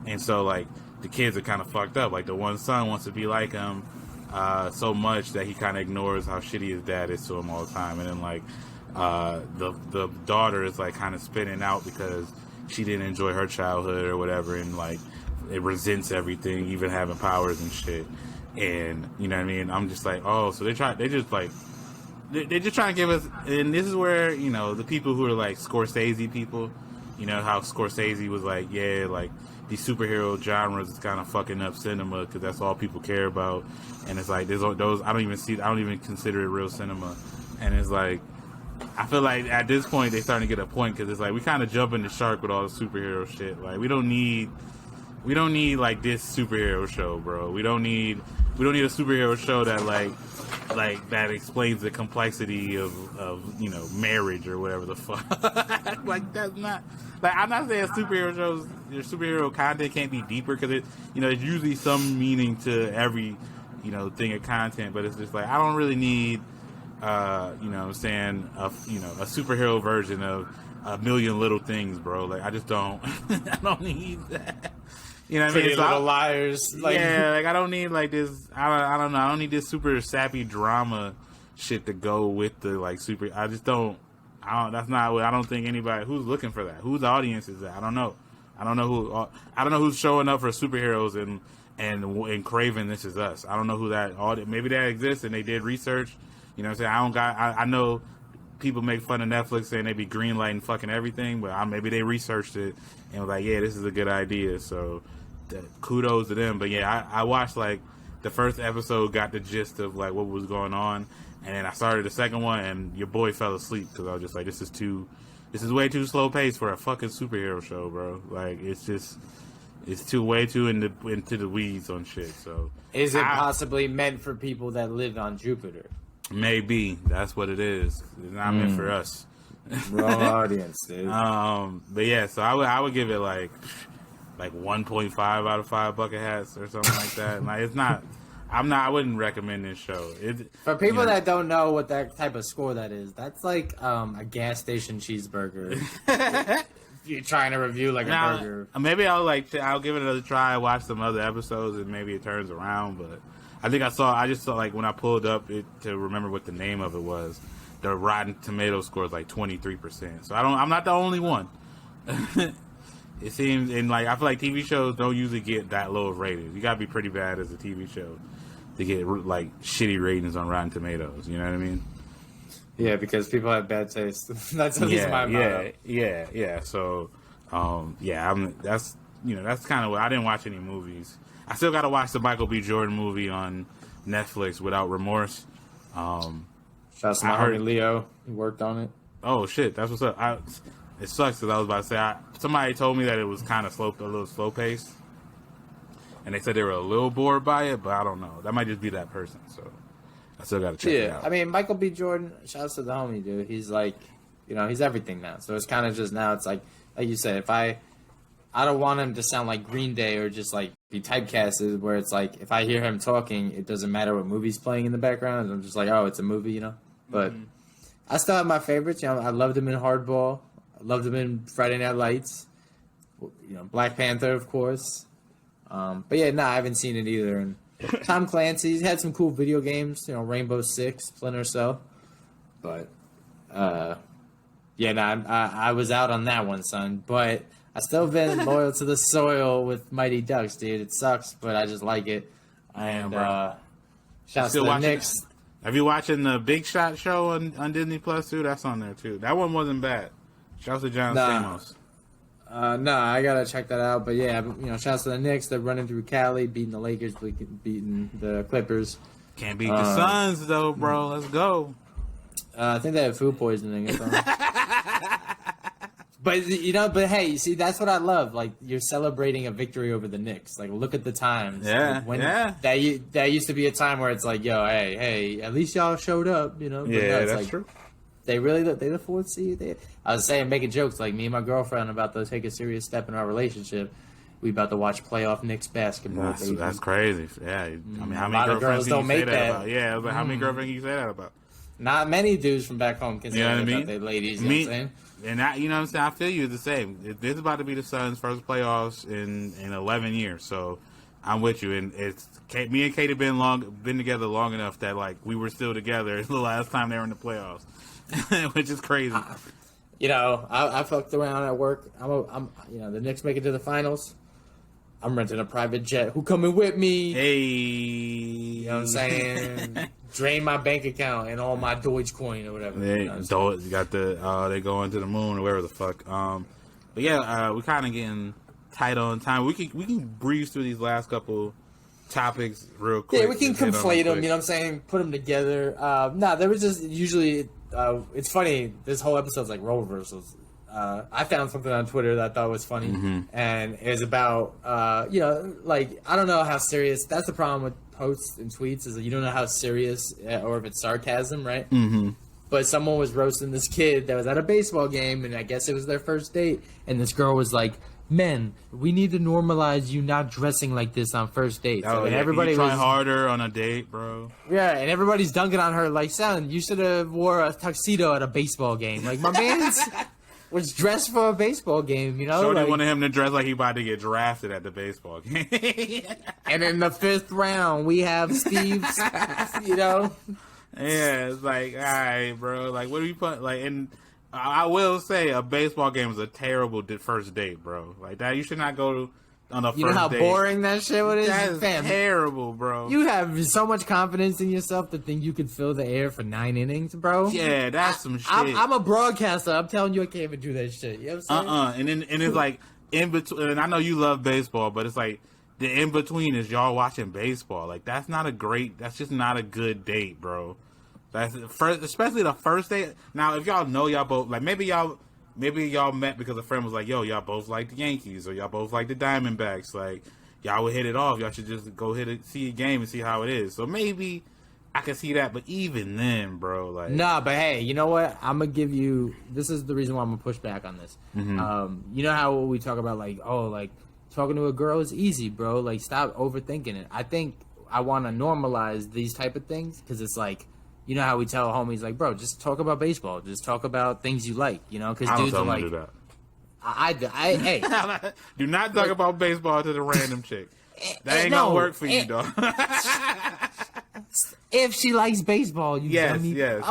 and so like the kids are kind of fucked up. Like the one son wants to be like him so much that he kind of ignores how shitty his dad is to him all the time, and then like the daughter is like kind of spinning out because she didn't enjoy her childhood or whatever, and like it resents everything, even having powers and shit. And you know what I mean? I'm just like, oh, so they're just trying to give us, and this is where the people who are like Scorsese people, how Scorsese was like, yeah, like these superhero genres is kind of fucking up cinema because that's all people care about, and it's like there's those I don't even consider it real cinema, and it's like I feel like at this point they're starting to get a point because it's like we kind of jumping the shark with all the superhero shit. Like we don't need like this superhero show, bro. We don't need a superhero show that like that explains the complexity of marriage or whatever the fuck. Like that's not like I'm not saying superhero content can't be deeper because there's usually some meaning to every thing of content, but it's just like I don't really need a superhero version of A Million Little Things, bro. Like I just don't I don't need that. You know what I mean? Pretty Little Liars. Like, yeah, like I don't need like this. I don't know. I don't need this super sappy drama shit to go with the like super. I just don't. That's not what I don't think anybody who's looking for that. Whose audience is that? I don't know. I don't know who's showing up for superheroes and craving This Is Us. I don't know who that audience. Maybe that exists and they did research. You know what I'm saying? I know people make fun of Netflix saying they be greenlighting fucking everything, but maybe they researched it and was like, yeah, this is a good idea. So kudos to them. But yeah, I watched like the first episode, got the gist of like what was going on, and then I started the second one, and your boy fell asleep because I was just like, this is way too slow paced for a fucking superhero show, bro. Like it's way too into the weeds on shit. So is it possibly meant for people that live on Jupiter? Maybe that's what it is. It's not meant for us. Wrong audience, dude. But yeah, so I would give it like 1.5 out of 5 bucket hats or something like that. Like it's not. I wouldn't recommend this show. For people that don't know what that type of score that is, that's like a gas station cheeseburger. You're trying to review like a burger. Maybe I'll give it another try. Watch some other episodes and maybe it turns around, but. I just saw like when I pulled up it to remember what the name of it was, the Rotten Tomato score is like 23%. So I'm not the only one. It seems, and like I feel like TV shows don't usually get that low of ratings. You gotta be pretty bad as a TV show to get like shitty ratings on Rotten Tomatoes. You know what I mean? Yeah, because people have bad taste. That's at least my motto. Yeah. So, that's kind of what I didn't watch any movies. I still got to watch the Michael B. Jordan movie on Netflix, Without Remorse. Shouts to my homie Leo. He worked on it. Oh shit, that's what's up. It sucks because I was about to say somebody told me that it was kind of a little slow paced, and they said they were a little bored by it, but I don't know. That might just be that person. So I still got to check it out. I mean, Michael B. Jordan. Shouts to the homie, dude. He's like, he's everything now. So it's kind of just now. It's like you said, if I don't want him to sound like Green Day or just like be typecasted, where it's like if I hear him talking, it doesn't matter what movie's playing in the background. I'm just like, oh, it's a movie, But I still have my favorites. I loved him in Hardball. I loved him in Friday Night Lights. Black Panther, of course. But yeah, I haven't seen it either. And Tom Clancy's had some cool video games. Rainbow Six, Splinter Cell. But I was out on that one, son. But I still been loyal to the soil with Mighty Ducks, dude. It sucks, but I just like it. And shouts to the Knicks. Have you watching the Big Shot show on Disney Plus too? That's on there too. That one wasn't bad. Shouts to John Stamos. No, I gotta check that out. But yeah, shouts to the Knicks. They're running through Cali, beating the Lakers, beating the Clippers. Can't beat the Suns though, bro. Let's go. I think they have food poisoning or something. But but hey, you see, that's what I love. Like, you're celebrating a victory over the Knicks. Like, look at the times. Yeah, That used to be a time where it's like, yo, hey, at least y'all showed up. But that's true. They the fourth seed. I was making jokes like me and my girlfriend about to take a serious step in our relationship. We about to watch playoff Knicks basketball. That's crazy. Yeah, I mean, how many girlfriends don't make that about? Yeah, I was like, how many girlfriends can you say that about? Not many dudes from back home can say that about their ladies. You know what I'm saying? And what I'm saying? I feel you the same. This is about to be the Suns' first playoffs in 11 years, so I'm with you. And it's me and Kate have been together long enough that like we were still together the last time they were in the playoffs, which is crazy. I fucked around at work. I'm the Knicks make it to the finals. I'm renting a private jet. Who coming with me? Hey, you know what I'm saying? Drain my bank account and all my Dogecoin or whatever. You got they going to the moon or wherever the fuck. But yeah, we're kind of getting tight on time. We can breeze through these last couple topics real quick. Yeah, we can conflate them. You know what I'm saying? Put them together. There was just usually. It's funny. This whole episode's like role reversals. I found something on Twitter that I thought was funny, and it was about like I don't know how serious. That's the problem with posts and tweets is that you don't know how serious or if it's sarcasm, right? Mm-hmm. But someone was roasting this kid that was at a baseball game, and I guess it was their first date, and this girl was like, "Men, we need to normalize you not dressing like this on first dates." Oh, and yeah. everybody Can you try harder on a date, bro. Yeah, and everybody's dunking on her like, "Son, you should have wore a tuxedo at a baseball game." Like, my man's was dressed for a baseball game, Shorty wanted him to dress like he about to get drafted at the baseball game. And in the 5th round, we have Steve's, Yeah, it's like, all right, bro. Like, what are you put? Like, and I will say, a baseball game is a terrible first date, bro. Like that, you should not go on a first date. You know how boring that shit is? That is terrible, bro. You have so much confidence in yourself to think you could fill the air for 9 innings, bro. Yeah, that's some shit. I'm a broadcaster. I'm telling you, I can't even do that shit. You know what I'm saying? And it's like in between. And I know you love baseball, but it's like the in between is y'all watching baseball. Like that's just not a good date, bro. That's first, especially the first date. Now, if y'all know y'all both, like maybe y'all met because a friend was like, "Yo, y'all both like the Yankees or y'all both like the Diamondbacks." Like y'all would hit it off. Y'all should just go see a game and see how it is. So maybe I can see that, but even then, bro, like nah. But hey, you know what? I'm gonna give you. This is the reason why I'm gonna push back on this. Mm-hmm. You know how we talk about like talking to a girl is easy, bro. Like stop overthinking it. I think I want to normalize these type of things because it's like. You know how we tell homies, like, bro, just talk about baseball. Just talk about things you like, because dudes are like... I do that. Hey. Do not talk about baseball to the random chick. That ain't gonna work for you, dog. If she likes baseball, you dummy. Yes,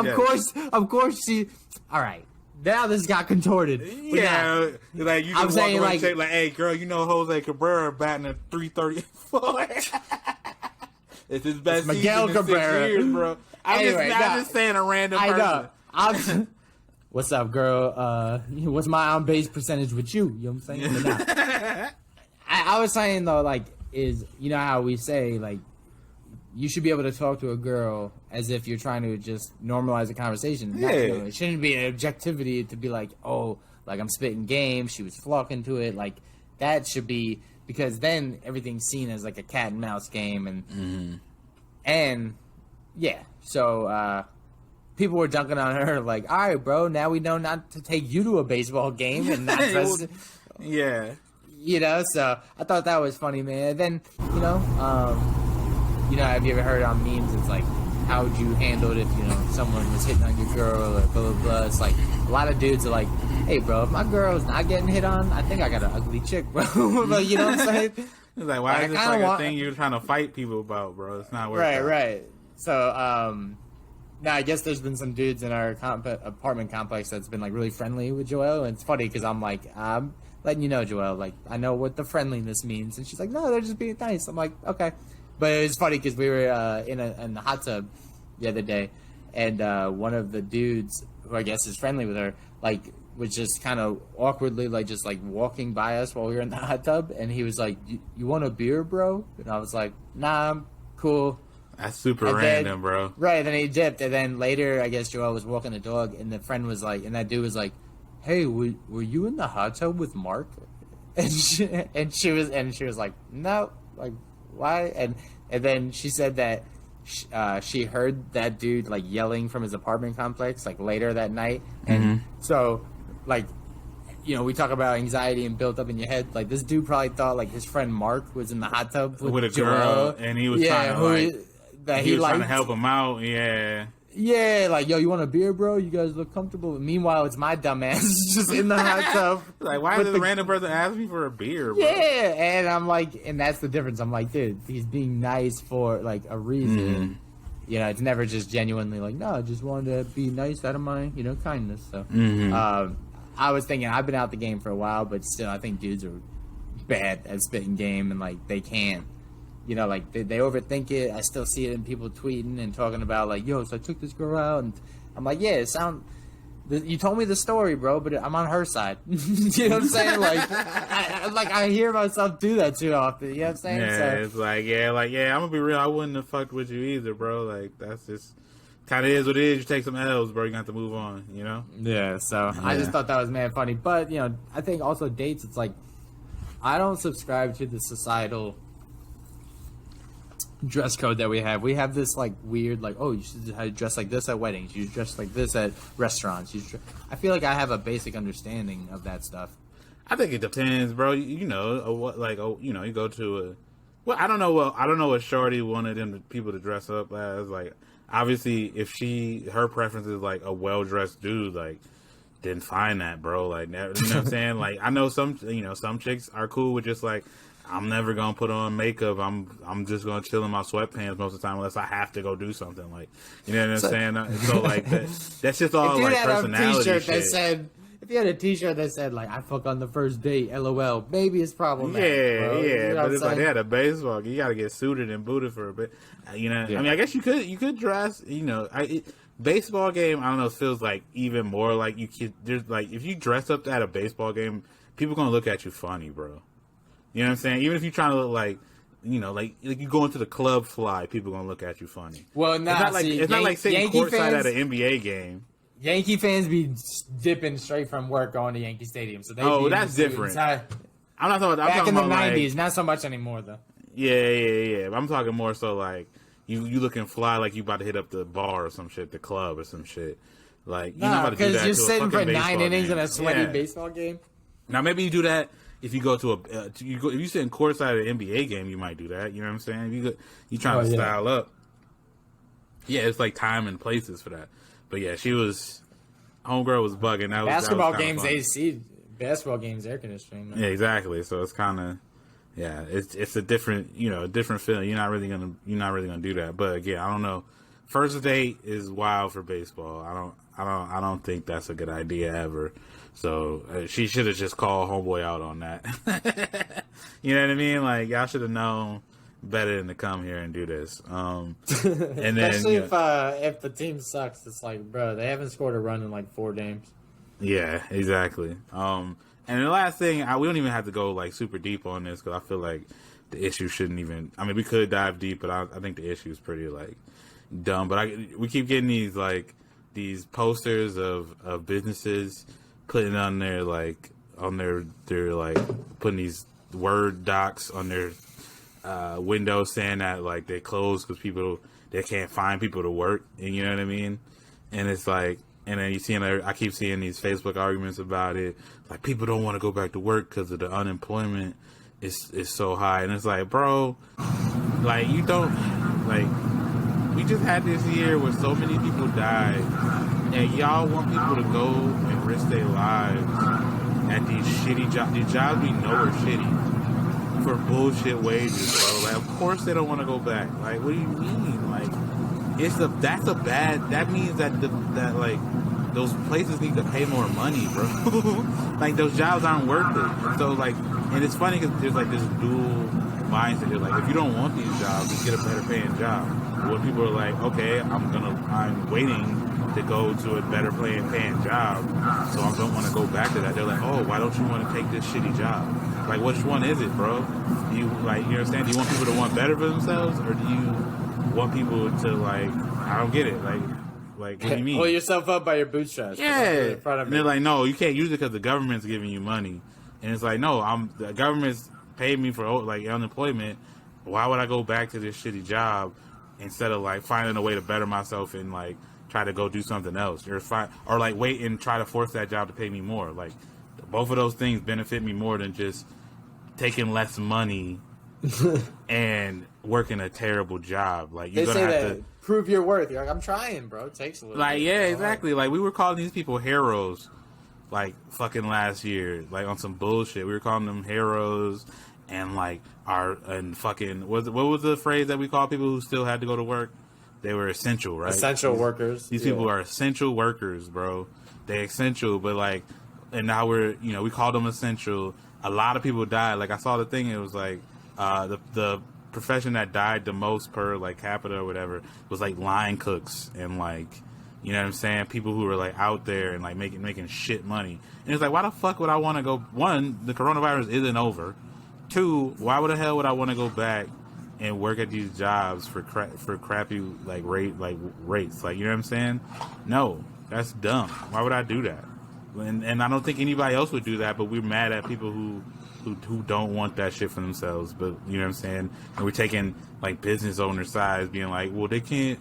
Of course she... All right. Now this got contorted. Yeah, like you just walk around and say, like, hey, girl, Jose Cabrera batting at 334. It's his best Miguel season in Cabrera. 6 years, bro. I'm just saying a random person. I know. What's up, girl? What's my on base percentage with you? You know what I'm saying? But nah. I was saying though, like, is how we say like you should be able to talk to a girl as if you're trying to just normalize the conversation. Yeah. It shouldn't be an objectivity to be like, oh, like I'm spitting game. She was flocking to it. Like that should be, because then everything's seen as like a cat and mouse game. And yeah, so people were dunking on her like, all right, bro, now we know not to take you to a baseball game and not dress. Yeah. You know, so I thought that was funny, man. And then, have you ever heard on memes? It's like, how would you handle it if, someone was hitting on your girl or blah, blah, blah. It's like, a lot of dudes are like, hey, bro, if my girl's not getting hit on, I think I got an ugly chick, bro. But you know what I'm saying? It's like, why is this like a thing you're trying to fight people about, bro? It's not worth it. Right. So, now I guess there's been some dudes in our apartment complex that's been like really friendly with Joelle, and it's funny because I'm like, I'm letting you know, Joelle, like I know what the friendliness means, and she's like, no, they're just being nice. I'm like, okay, but it was funny because we were in the hot tub the other day, and one of the dudes who I guess is friendly with her, like was just kind of awkwardly like just like walking by us while we were in the hot tub, and he was like, you want a beer, bro? And I was like, nah, I'm cool. That's super random, bro. Right, then he dipped, and then later, I guess Joelle was walking the dog, and the friend was like, and that dude was like, hey, were you in the hot tub with Mark? And she was like, no, like, why? And then she said that she heard that dude, like, yelling from his apartment complex, like, later that night, and so, like, we talk about anxiety and built up in your head. Like, this dude probably thought, like, his friend Mark was in the hot tub with a Joelle, girl, and he was trying to, like, he was trying to help him out, yeah. Yeah, like, yo, you want a beer, bro? You guys look comfortable. Meanwhile, it's my dumb ass just in the hot tub. Like, why is this random person asking me for a beer, bro? Yeah, and I'm like, and that's the difference. I'm like, dude, he's being nice for, like, a reason. It's never just genuinely like, no, I just wanted to be nice out of my, kindness. So, I was thinking, I've been out the game for a while, but still, I think dudes are bad at spitting game, and, like, they can't. Like, they overthink it. I still see it in people tweeting and talking about, like, yo, so I took this girl out, and I'm like, yeah, you told me the story, bro, but I'm on her side. You know what I'm saying? Like, I hear myself do that too often. You know what I'm saying? Yeah, so, it's like, I'm going to be real. I wouldn't have fucked with you either, bro. Like, that's just kind of is what it is. You take some L's, bro. You got to move on, Yeah, so I just thought that was mad funny. But, I think also dates, it's like, I don't subscribe to the societal dress code that we have. We have this like weird, like, oh, you should dress like this at weddings. You should dress like this at restaurants. I feel like I have a basic understanding of that stuff. I think it depends, bro. You go to a. Well, I don't know. I don't know what Shorty wanted people to dress up as. Like, obviously, if her preference is like a well dressed dude, like, then find that, bro. Like, you know what I'm saying? Like, I know some chicks are cool with just like, I'm never gonna put on makeup. I'm just gonna chill in my sweatpants most of the time unless I have to go do something. Like, you know what I'm saying? So like that's just all like personality shit. If you had a T-shirt that said like, I fuck on the first date, LOL, maybe it's problematic. Yeah, bro. yeah. But it's like they had a baseball game. You got to get suited and booted for a bit. Yeah. I mean, I guess you could dress. Baseball game. I don't know. It feels like even more like you could. There's like if you dress up at a baseball game, people gonna look at you funny, bro. You know what I'm saying? Even if you're trying to look like, like you go into the club fly, people gonna look at you funny. Well, nah, it's not like sitting courtside at an NBA game. Yankee fans be dipping straight from work going to Yankee Stadium, so that's different. I'm not talking. Back in the '90s, not so much anymore though. Yeah. I'm talking more so like you looking fly, like you about to hit up the bar or some shit, the club or some shit. Like you're not about to do that because you're sitting for 9 innings in a sweaty Yeah. baseball game. Now maybe you do that. If you go to if you sit in courtside at an NBA game, you might do that. You know what I'm saying? If you trying to style up. Yeah, it's like time and places for that. But yeah, homegirl was bugging. Basketball that was games AC, basketball games air conditioning. Yeah, exactly. So it's kind of it's a different feeling. You're not really gonna do that. But again, I don't know. First date is wild for baseball. I don't think that's a good idea ever. So she should have just called homeboy out on that. You know what I mean? Like, y'all should have known better than to come here and do this. And then, especially if the team sucks, it's like, bro, they haven't scored a run in like 4 games. Yeah, exactly. And And the last thing, we don't even have to go like super deep on this because I feel like the issue shouldn't even. I mean, we could dive deep, but I think the issue is pretty like dumb. But we keep getting these posters of businesses putting on their like they're like putting these Word docs on their windows saying that like they close because they can't find people to work, and you know what I mean. And it's like, and then I keep seeing these Facebook arguments about it. Like, people don't want to go back to work because of the unemployment is so high. And it's like, bro, like, you don't, like, we just had this year where so many people died. And y'all want people to go and risk their lives at these shitty jobs. These jobs we know are shitty for bullshit wages, bro. Like, of course they don't want to go back. Like, what do you mean? Like, that means that like those places need to pay more money, bro. Like, those jobs aren't worth it. So like, and it's funny because there's like this dual mindset. They're like, if you don't want these jobs, just get a better paying job. When people are like, okay, I'm waiting to go to a better paying job, so I don't want to go back to that. They're like, oh, why don't you want to take this shitty job? Like, which one is it, bro? Do you, like, you understand? Do you want people to want better for themselves, or do you want people to, like, I don't get it. Like what do you mean? Pull yourself up by your bootstraps. Yeah. In front of and they're like, no, you can't use it because the government's giving you money. And it's like, no, the government's paid me for like unemployment. Why would I go back to this shitty job instead of like finding a way to better myself and like try to go do something else? Or like wait and try to force that job to pay me more. Like, both of those things benefit me more than just taking less money and working a terrible job. Like, you're gonna have to prove your worth. You're like, I'm trying, bro. It takes a little like, bit. yeah, exactly. Like, we were calling these people heroes like fucking last year, like on some bullshit. We were calling them heroes, and like fucking what was the phrase that we call people who still had to go to work? They were essential, right? Essential workers. These people are essential workers, bro. They're essential, but like, and now we called them essential. A lot of people died. Like, I saw the thing. It was like the profession that died the most per like capita or whatever was like line cooks, and like, you know what I'm saying, people who were like out there and like making shit money. And it's like, why the fuck would I want to go? One, the coronavirus isn't over. Two, why the hell would I want to go back and work at these jobs for crappy like rates? Like, you know what I'm saying? No, that's dumb. Why would I do that? And I don't think anybody else would do that, but we're mad at people who don't want that shit for themselves. But you know what I'm saying? And we're taking like business owner sides, being like, well, they can't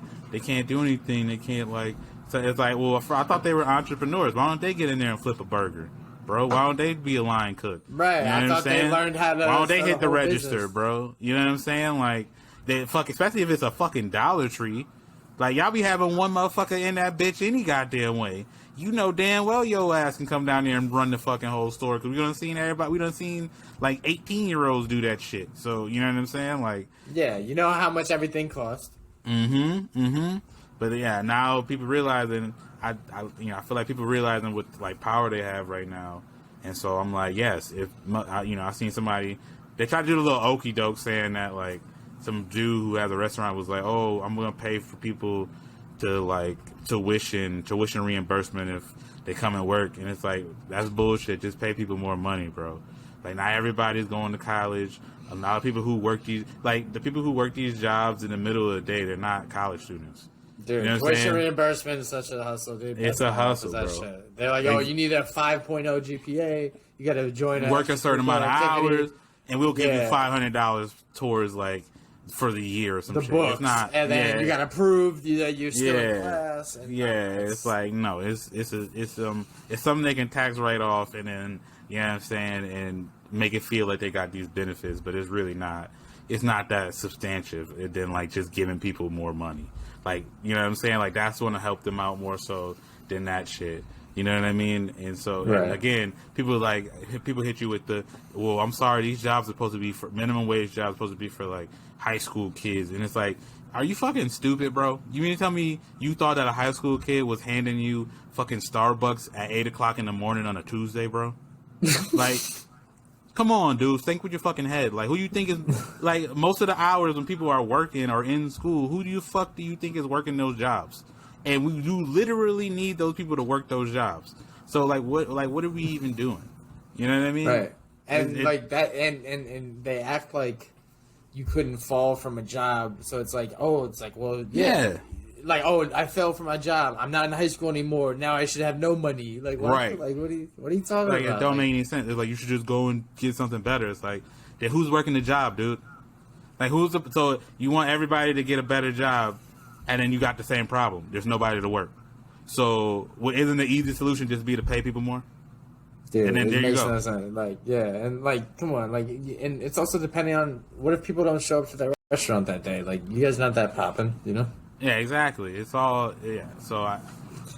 do anything. They can't like. So it's like, well, I thought they were entrepreneurs. Why don't they get in there and flip a burger, bro? Why don't they be a line cook? Right. You know I thought they learned how to. Why don't they hit the register, business, bro? You know what I'm saying? Like, they especially if it's a fucking Dollar Tree. Like, y'all be having one motherfucker in that bitch any goddamn way. You know damn well your ass can come down there and run the fucking whole store, because we done seen like 18-year-olds do that shit. So, you know what I'm saying? Like, yeah, you know how much everything costs. But yeah, now people realizing, I feel like people realizing what like power they have right now. And so I'm like, yes, if I seen somebody, they tried to do the little okie doke saying that like some dude who has a restaurant was like, oh, I'm gonna pay for people to like tuition reimbursement if they come and work. And it's like, that's bullshit. Just pay people more money, bro. Like, not everybody's going to college. A lot of people who work these jobs in the middle of the day, they're not college students. Dude, you know tuition reimbursement is such a hustle, dude. It's a hustle, bro. Shit. They're like, oh, you need a 5.0 GPA. You got to join work a certain amount of hours, and we'll give you $500 towards like for the year or some shit. Books, it's not, and then you got to prove that you're still in class. And it's like, no, it's something they can tax right off, and then, you know what I'm saying, and make it feel like they got these benefits, but it's really not. It's not that substantive than like just giving people more money. Like, you know what I'm saying? Like, that's going to help them out more so than that shit. You know what I mean? And so, again, people hit you with the, well, I'm sorry, these jobs are supposed to be for minimum wage jobs, supposed to be for like high school kids. And it's like, are you fucking stupid, bro? You mean to tell me you thought that a high school kid was handing you fucking Starbucks at 8 o'clock in the morning on a Tuesday, bro? Like, come on, dude. Think with your fucking head. Like, who you think is, like, most of the hours when people are working or in school, who do you think is working those jobs? And you literally need those people to work those jobs. So, like, what are we even doing? You know what I mean? Right. And like that, and they act like you couldn't fall from a job. So it's like, well, yeah. Like, oh, I fell from my job. I'm not in high school anymore. Now I should have no money. Like, what? Right. Like, what are you talking like, about? It don't make any sense. It's like you should just go and get something better. It's like, then who's working the job, dude? Like, so you want everybody to get a better job, and then you got the same problem. There's nobody to work. So, isn't the easy solution just be to pay people more? Dude, and then there you go. No sense. Like, yeah, and like, come on, like, and it's also depending on what if people don't show up to their restaurant that day. Like, you guys not that popping, you know? Yeah, exactly. It's all So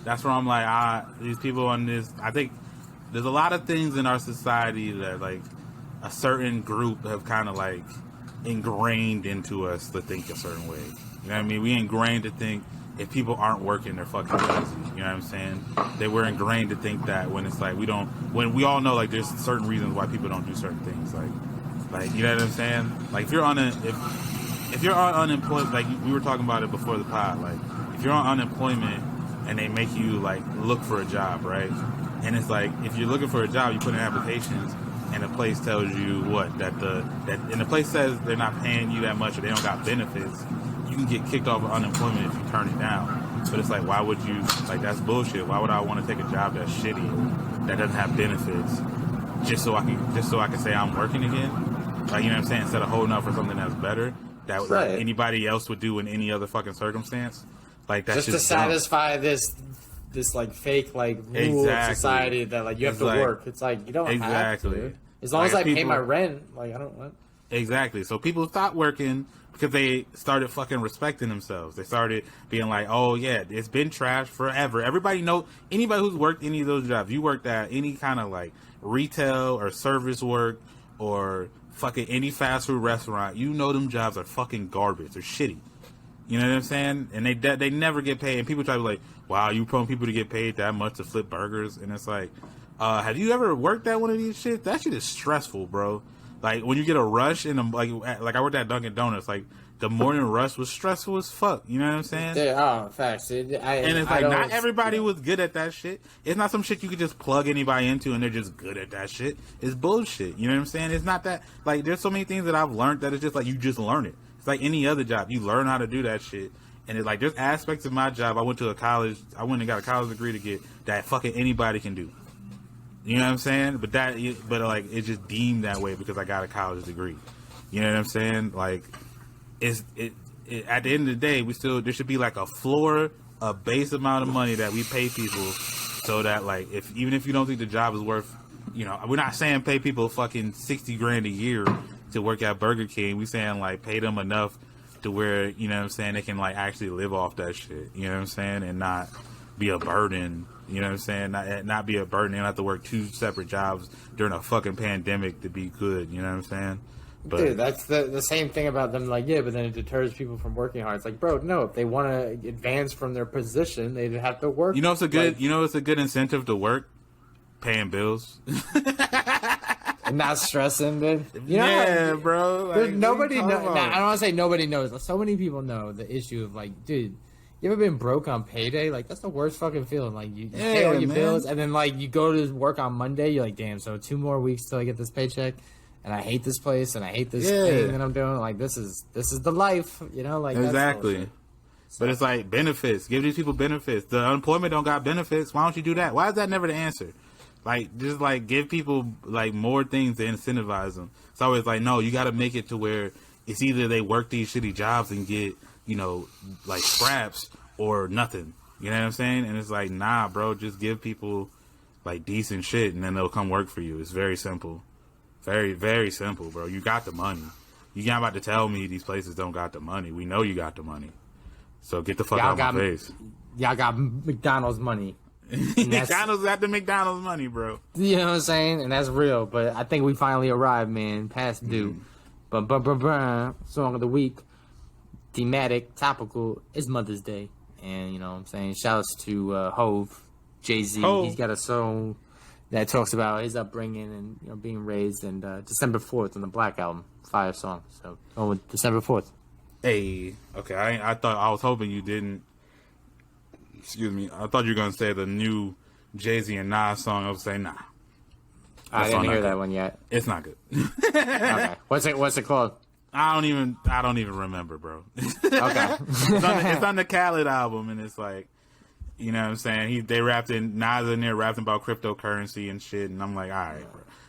that's where I'm like, these people on this. I think there's a lot of things in our society that like a certain group have kind of like ingrained into us to think a certain way. You know what I mean? We ingrained to think if people aren't working, they're fucking lazy. You know what I'm saying? They were ingrained to think that when it's like when we all know like there's certain reasons why people don't do certain things. Like you know what I'm saying? Like if you're on unemployment, like we were talking about it before the pod, like if you're on unemployment and they make you like look for a job, right? And it's like if you're looking for a job, you put in applications, and the place tells you and the place says they're not paying you that much or they don't got benefits. You can get kicked off of unemployment if you turn it down. But it's like, why would you? Like that's bullshit. Why would I want to take a job that's shitty, that doesn't have benefits, just so I can say I'm working again? Like you know what I'm saying? Instead of holding out for something that's better. That right. Like anybody else would do in any other fucking circumstance, like that's just to satisfy this like fake like rule of society that like you have to work. It's like you don't have to. As long as I pay my rent, like I don't want. Exactly. So people stopped working because they started fucking respecting themselves. They started being like, oh yeah, it's been trash forever. Everybody know anybody who's worked any of those jobs. You worked at any kind of like retail or service work or fucking any fast food restaurant, you know them jobs are fucking garbage. They're shitty. You know what I'm saying? And they never get paid. And people try to be like, wow, you prone people to get paid that much to flip burgers? And it's like, have you ever worked at one of these shit? That shit is stressful, bro. Like when you get a rush in like I worked at Dunkin' Donuts, like the morning rush was stressful as fuck. You know what I'm saying? Yeah, facts. And it's like not everybody was good at that shit. It's not some shit you could just plug anybody into and they're just good at that shit. It's bullshit. You know what I'm saying? It's not that like there's so many things that I've learned that it's just like you just learn it. It's like any other job. You learn how to do that shit. And it's like there's aspects of my job. I went and got a college degree to get that fucking anybody can do. You know what I'm saying? But like it's just deemed that way because I got a college degree. You know what I'm saying? Like it at the end of the day, there should be like a floor, a base amount of money that we pay people, so that like even if you don't think the job is worth, you know, we're not saying pay people fucking $60,000 a year to work at Burger King. We saying like pay them enough to where, you know what I'm saying, they can like actually live off that shit. You know what I'm saying, and not be a burden. You know what I'm saying? Not be a burden. They don't have to work 2 separate jobs during a fucking pandemic to be good. You know what I'm saying? But, dude, that's the same thing about them. Like, yeah, but then it deters people from working hard. It's like, bro, no. If they want to advance from their position, they'd have to work. You know, it's a good. It's a good incentive to work, paying bills, and not stressing, dude. You know, yeah, bro. Like, nobody knows. I don't want to say nobody knows. So many people know the issue of like, dude. You ever been broke on payday? Like, that's the worst fucking feeling. Like, you pay all your bills, and then, like, you go to work on Monday, you're like, damn, so 2 more weeks till I get this paycheck, and I hate this place, and I hate this thing that I'm doing. Like, this is the life, you know? Like, exactly. But it's like benefits. Give these people benefits. The unemployment don't got benefits. Why don't you do that? Why is that never the answer? Like, just, like, give people, like, more things to incentivize them. It's always like, no, you got to make it to where it's either they work these shitty jobs and get, you know, like scraps or nothing. You know what I'm saying? And it's like, nah, bro, just give people like decent shit and then they'll come work for you. It's very simple. Very, very simple, bro. You got the money. You're not about to tell me these places don't got the money. We know you got the money. So get the fuck out of my face. Y'all got McDonald's money. McDonald's got the McDonald's money, bro. You know what I'm saying? And that's real. But I think we finally arrived, man. Past due. Song of the week. Thematic, topical, is Mother's Day. And, you know what I'm saying? Shouts to Hove, Jay-Z. He's got a song that talks about his upbringing and, you know, being raised. And December 4th on the Black Album. Fire song. So, going with December 4th. Hey, okay. I was hoping you didn't. Excuse me. I thought you were going to say the new Jay-Z and Nas song. I was saying, nah. I didn't hear that one yet. It's not good. Okay. What's it called? I don't even remember, bro. Okay. It's on the Khaled album, and it's like, you know what I'm saying? They rapped in, Nas in there rapping about cryptocurrency and shit, and I'm like, all right,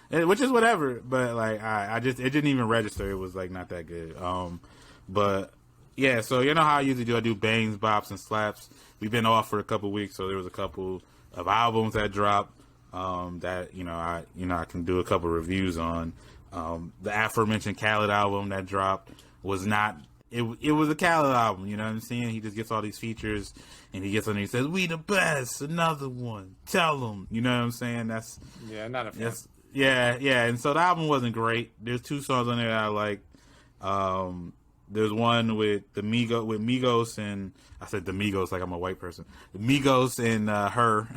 bro. Which is whatever, but like, it didn't even register. It was like not that good. But yeah, so you know how I usually do? I do bangs, bops, and slaps. We've been off for a couple weeks, so there was a couple of albums that dropped that I can do a couple reviews on. The aforementioned Khaled album that dropped was not. It was a Khaled album, you know what I'm saying? He just gets all these features, and he gets on there and says, "We the best, another one, tell them," you know what I'm saying? That's not a fan. Yeah, and so the album wasn't great. There's 2 songs on there that I like. There's one with Migos, and I said the Migos like I'm a white person. The Migos and Her.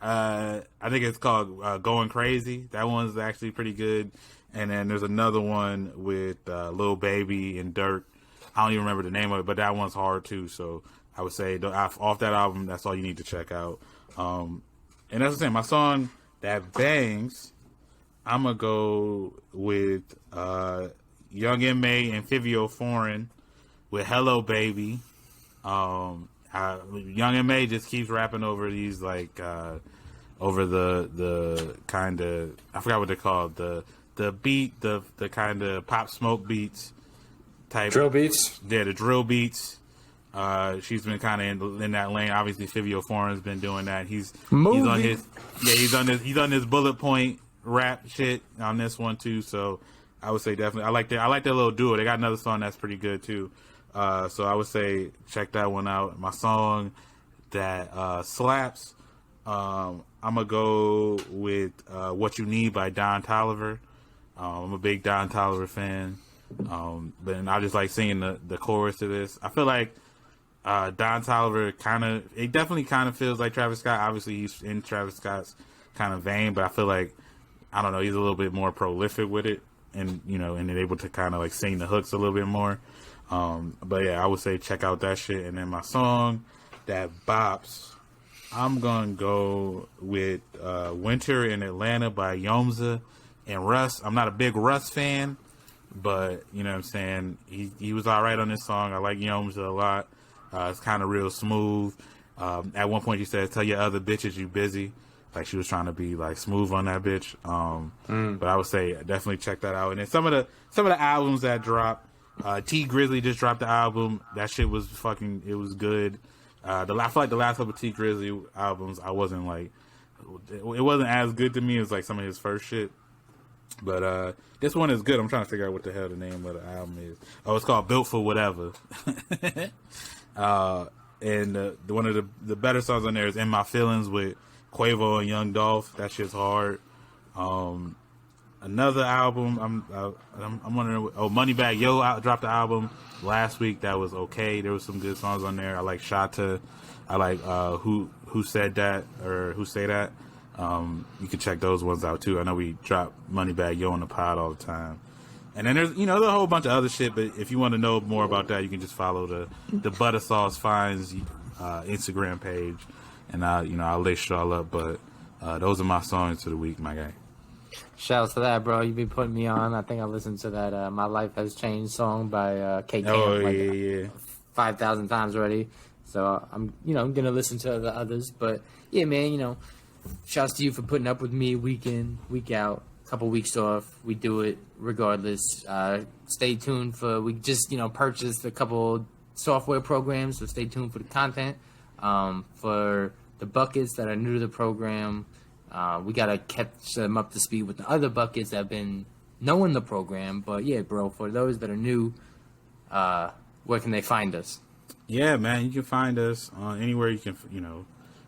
I think it's called Going Crazy. That one's actually pretty good. And then there's another one with Lil Baby and Dirt. I don't even remember the name of it, but that one's hard too. So I would say off that album, that's all you need to check out. And that's what I'm saying. My song that bangs, I'm going to go with Young M.A. and Fivio Foreign with Hello Baby. Young M.A. just keeps rapping over these like over the kind of, I forgot what they're called, the beat, the kind of Pop Smoke beats type. Drill beats? Yeah, the drill beats. She's been kind of in that lane. Obviously, Fivio Foreign's been doing that. He's on his bullet point rap shit on this one too. So I would say definitely I like that little duo. They got another song that's pretty good too. So I would say check that one out. My song that slaps, I'm gonna go with "What You Need" by Don Toliver. I'm a big Don Toliver fan, but I just like singing the chorus to this. I feel like Don Toliver definitely kind of feels like Travis Scott. Obviously, he's in Travis Scott's kind of vein, but I feel like, I don't know, he's a little bit more prolific with it, and and able to kind of like sing the hooks a little bit more. But yeah, I would say check out that shit. And then my song that bops, I'm gonna go with "Winter in Atlanta" by Yomza and Russ. I'm not a big Russ fan, but you know what I'm saying, he was all right on this song. I like Yomza a lot. It's kind of real smooth. At one point, she said, "Tell your other bitches you busy." Like she was trying to be like smooth on that bitch. But I would say definitely check that out. And then some of the albums that dropped. Tee Grizzley just dropped the album. That shit was it was good. I feel like the last couple of Tee Grizzley albums, it wasn't as good to me as like some of his first shit. But this one is good. I'm trying to figure out what the hell the name of the album is. Oh, it's called Built for Whatever. And one of the better songs on there is "In My Feelings" with Quavo and Young Dolph. That shit's hard. Another album, I'm wondering. Oh, Moneybagg Yo dropped the album last week. That was okay. There was some good songs on there. I like Shatta. I like Who Said That or Who Say That. You can check those ones out too. I know we drop Moneybagg Yo on the pod all the time. And then there's there's a whole bunch of other shit. But if you want to know more about that, you can just follow the Butter Sauce Finds Instagram page, and I'll lace y'all up. But those are my songs of the week, my guy. Shouts to that, bro. You been putting me on. I think I listened to that "My Life Has Changed" song by K Camp 5,000 times already. So I'm gonna listen to the others. But yeah, man, shouts to you for putting up with me week in, week out. Couple weeks off, we do it regardless. Stay tuned we just purchased a couple software programs, so stay tuned for the content. For the buckets that are new to the program, we gotta catch them up to speed with the other buckets that have been knowing the program. But yeah, bro, for those that are new, where can they find us? Yeah, man, you can find us on anywhere you can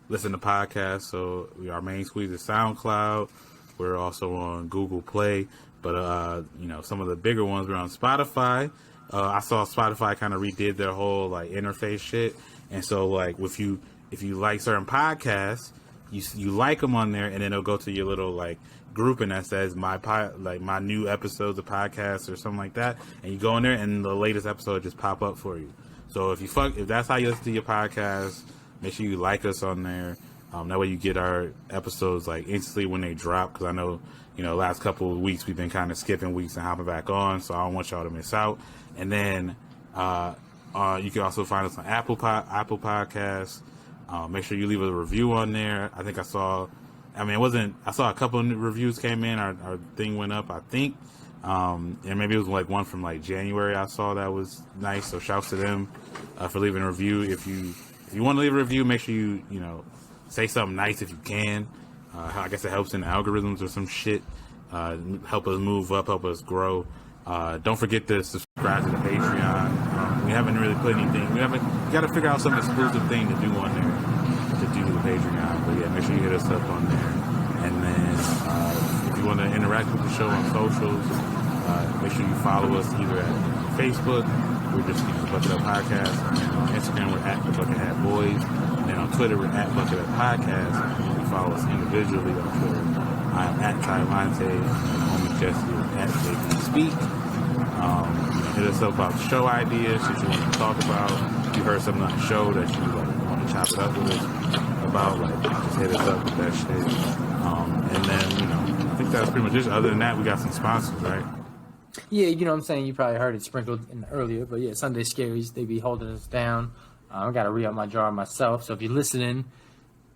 listen to podcasts. So our main squeeze is SoundCloud. We're also on Google Play, but some of the bigger ones we're on Spotify. I saw Spotify kind of redid their whole like interface shit, and so like if you like certain podcasts, you like them on there, and then it'll go to your little like grouping that says my new episodes of podcasts or something like that, and you go in there, and the latest episode just pop up for you. So if that's how you listen to your podcast, make sure you like us on there. That way you get our episodes like instantly when they drop. Because I know, last couple of weeks we've been kind of skipping weeks and hopping back on, so I don't want y'all to miss out. And then you can also find us on Apple Podcasts. Make sure you leave a review on there. I think I saw a couple of reviews came in. Our thing went up, I think. And maybe it was like one from like January I saw that was nice. So shouts to them for leaving a review. If you want to leave a review, make sure you say something nice if you can. I guess it helps in the algorithms or some shit. Help us move up, help us grow. Don't forget to subscribe to the Patreon. We haven't really put anything. We got to figure out some exclusive thing to do on there to do the Patreon. But yeah, make sure you hit us up on there. And then if you want to interact with the show on socials, make sure you follow us either at Facebook, we're just the Bucket Up Podcast, and on Instagram we're at the Bucket Hat Boys, and then on Twitter we're at Bucket Up Podcast. And you can follow us individually on Twitter. I'm at Ty Monte, and homie Jesse is at JP Speak. Hit us up about show ideas, shit you want to talk about. If you heard something on the show that you want to chop it up with us about, just hit us up with that shit. And then, I think that's pretty much it. Other than that, we got some sponsors, right? Yeah, you know what I'm saying? You probably heard it sprinkled in earlier, but yeah, Sunday Scaries, they be holding us down. I got to re-up my jar myself, so if you're listening,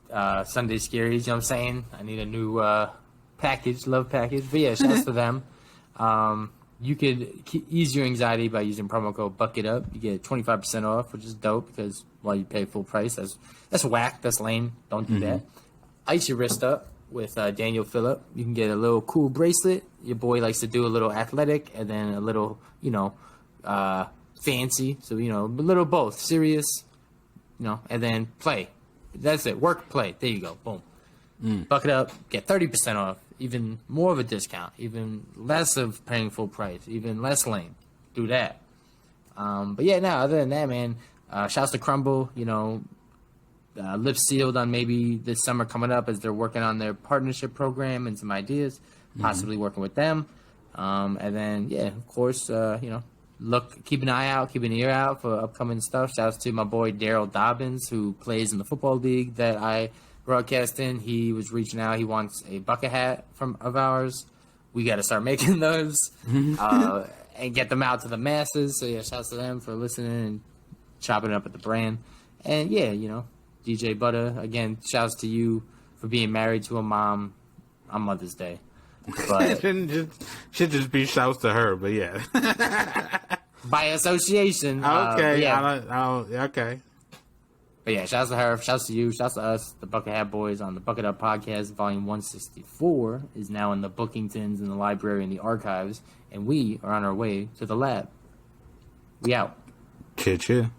Sunday Scaries, you know what I'm saying? I need a new package, love package. But yeah, shouts to them. You could ease your anxiety by using promo code BUCKETUP. You get 25% off, which is dope because, you pay full price. That's whack. That's lame. Don't do that. Ice your wrist up with Daniel Phillip. You can get a little cool bracelet. Your boy likes to do a little athletic and then a little, fancy. So, a little both. Serious, and then play. That's it. Work, play. There you go. Boom. Bucket up. Get 30% off. Even more of a discount, even less of paying full price, even less lame. Do that. But yeah, other than that, man, shouts to Crumble, lips sealed on maybe this summer coming up as they're working on their partnership program and some ideas, possibly working with them. And then, yeah, of course, keep an eye out, keep an ear out for upcoming stuff. Shouts to my boy Daryl Dobbins, who plays in the football league that I broadcast in. He was reaching out. He wants a bucket hat of ours. We got to start making those and get them out to the masses. So yeah, shouts to them for listening and chopping it up at the brand. And yeah, DJ Butter, again, shouts to you for being married to a mom on Mother's Day. But should just be shouts to her, but yeah. By association. Okay. Yeah. Okay. But yeah, shouts to her, shouts to you, shouts to us, the Bucket Hat Boys on the Bucket Up Podcast. Volume 164 is now in the Bookingtons, in the library, in the archives, and we are on our way to the lab. We out. Cheer.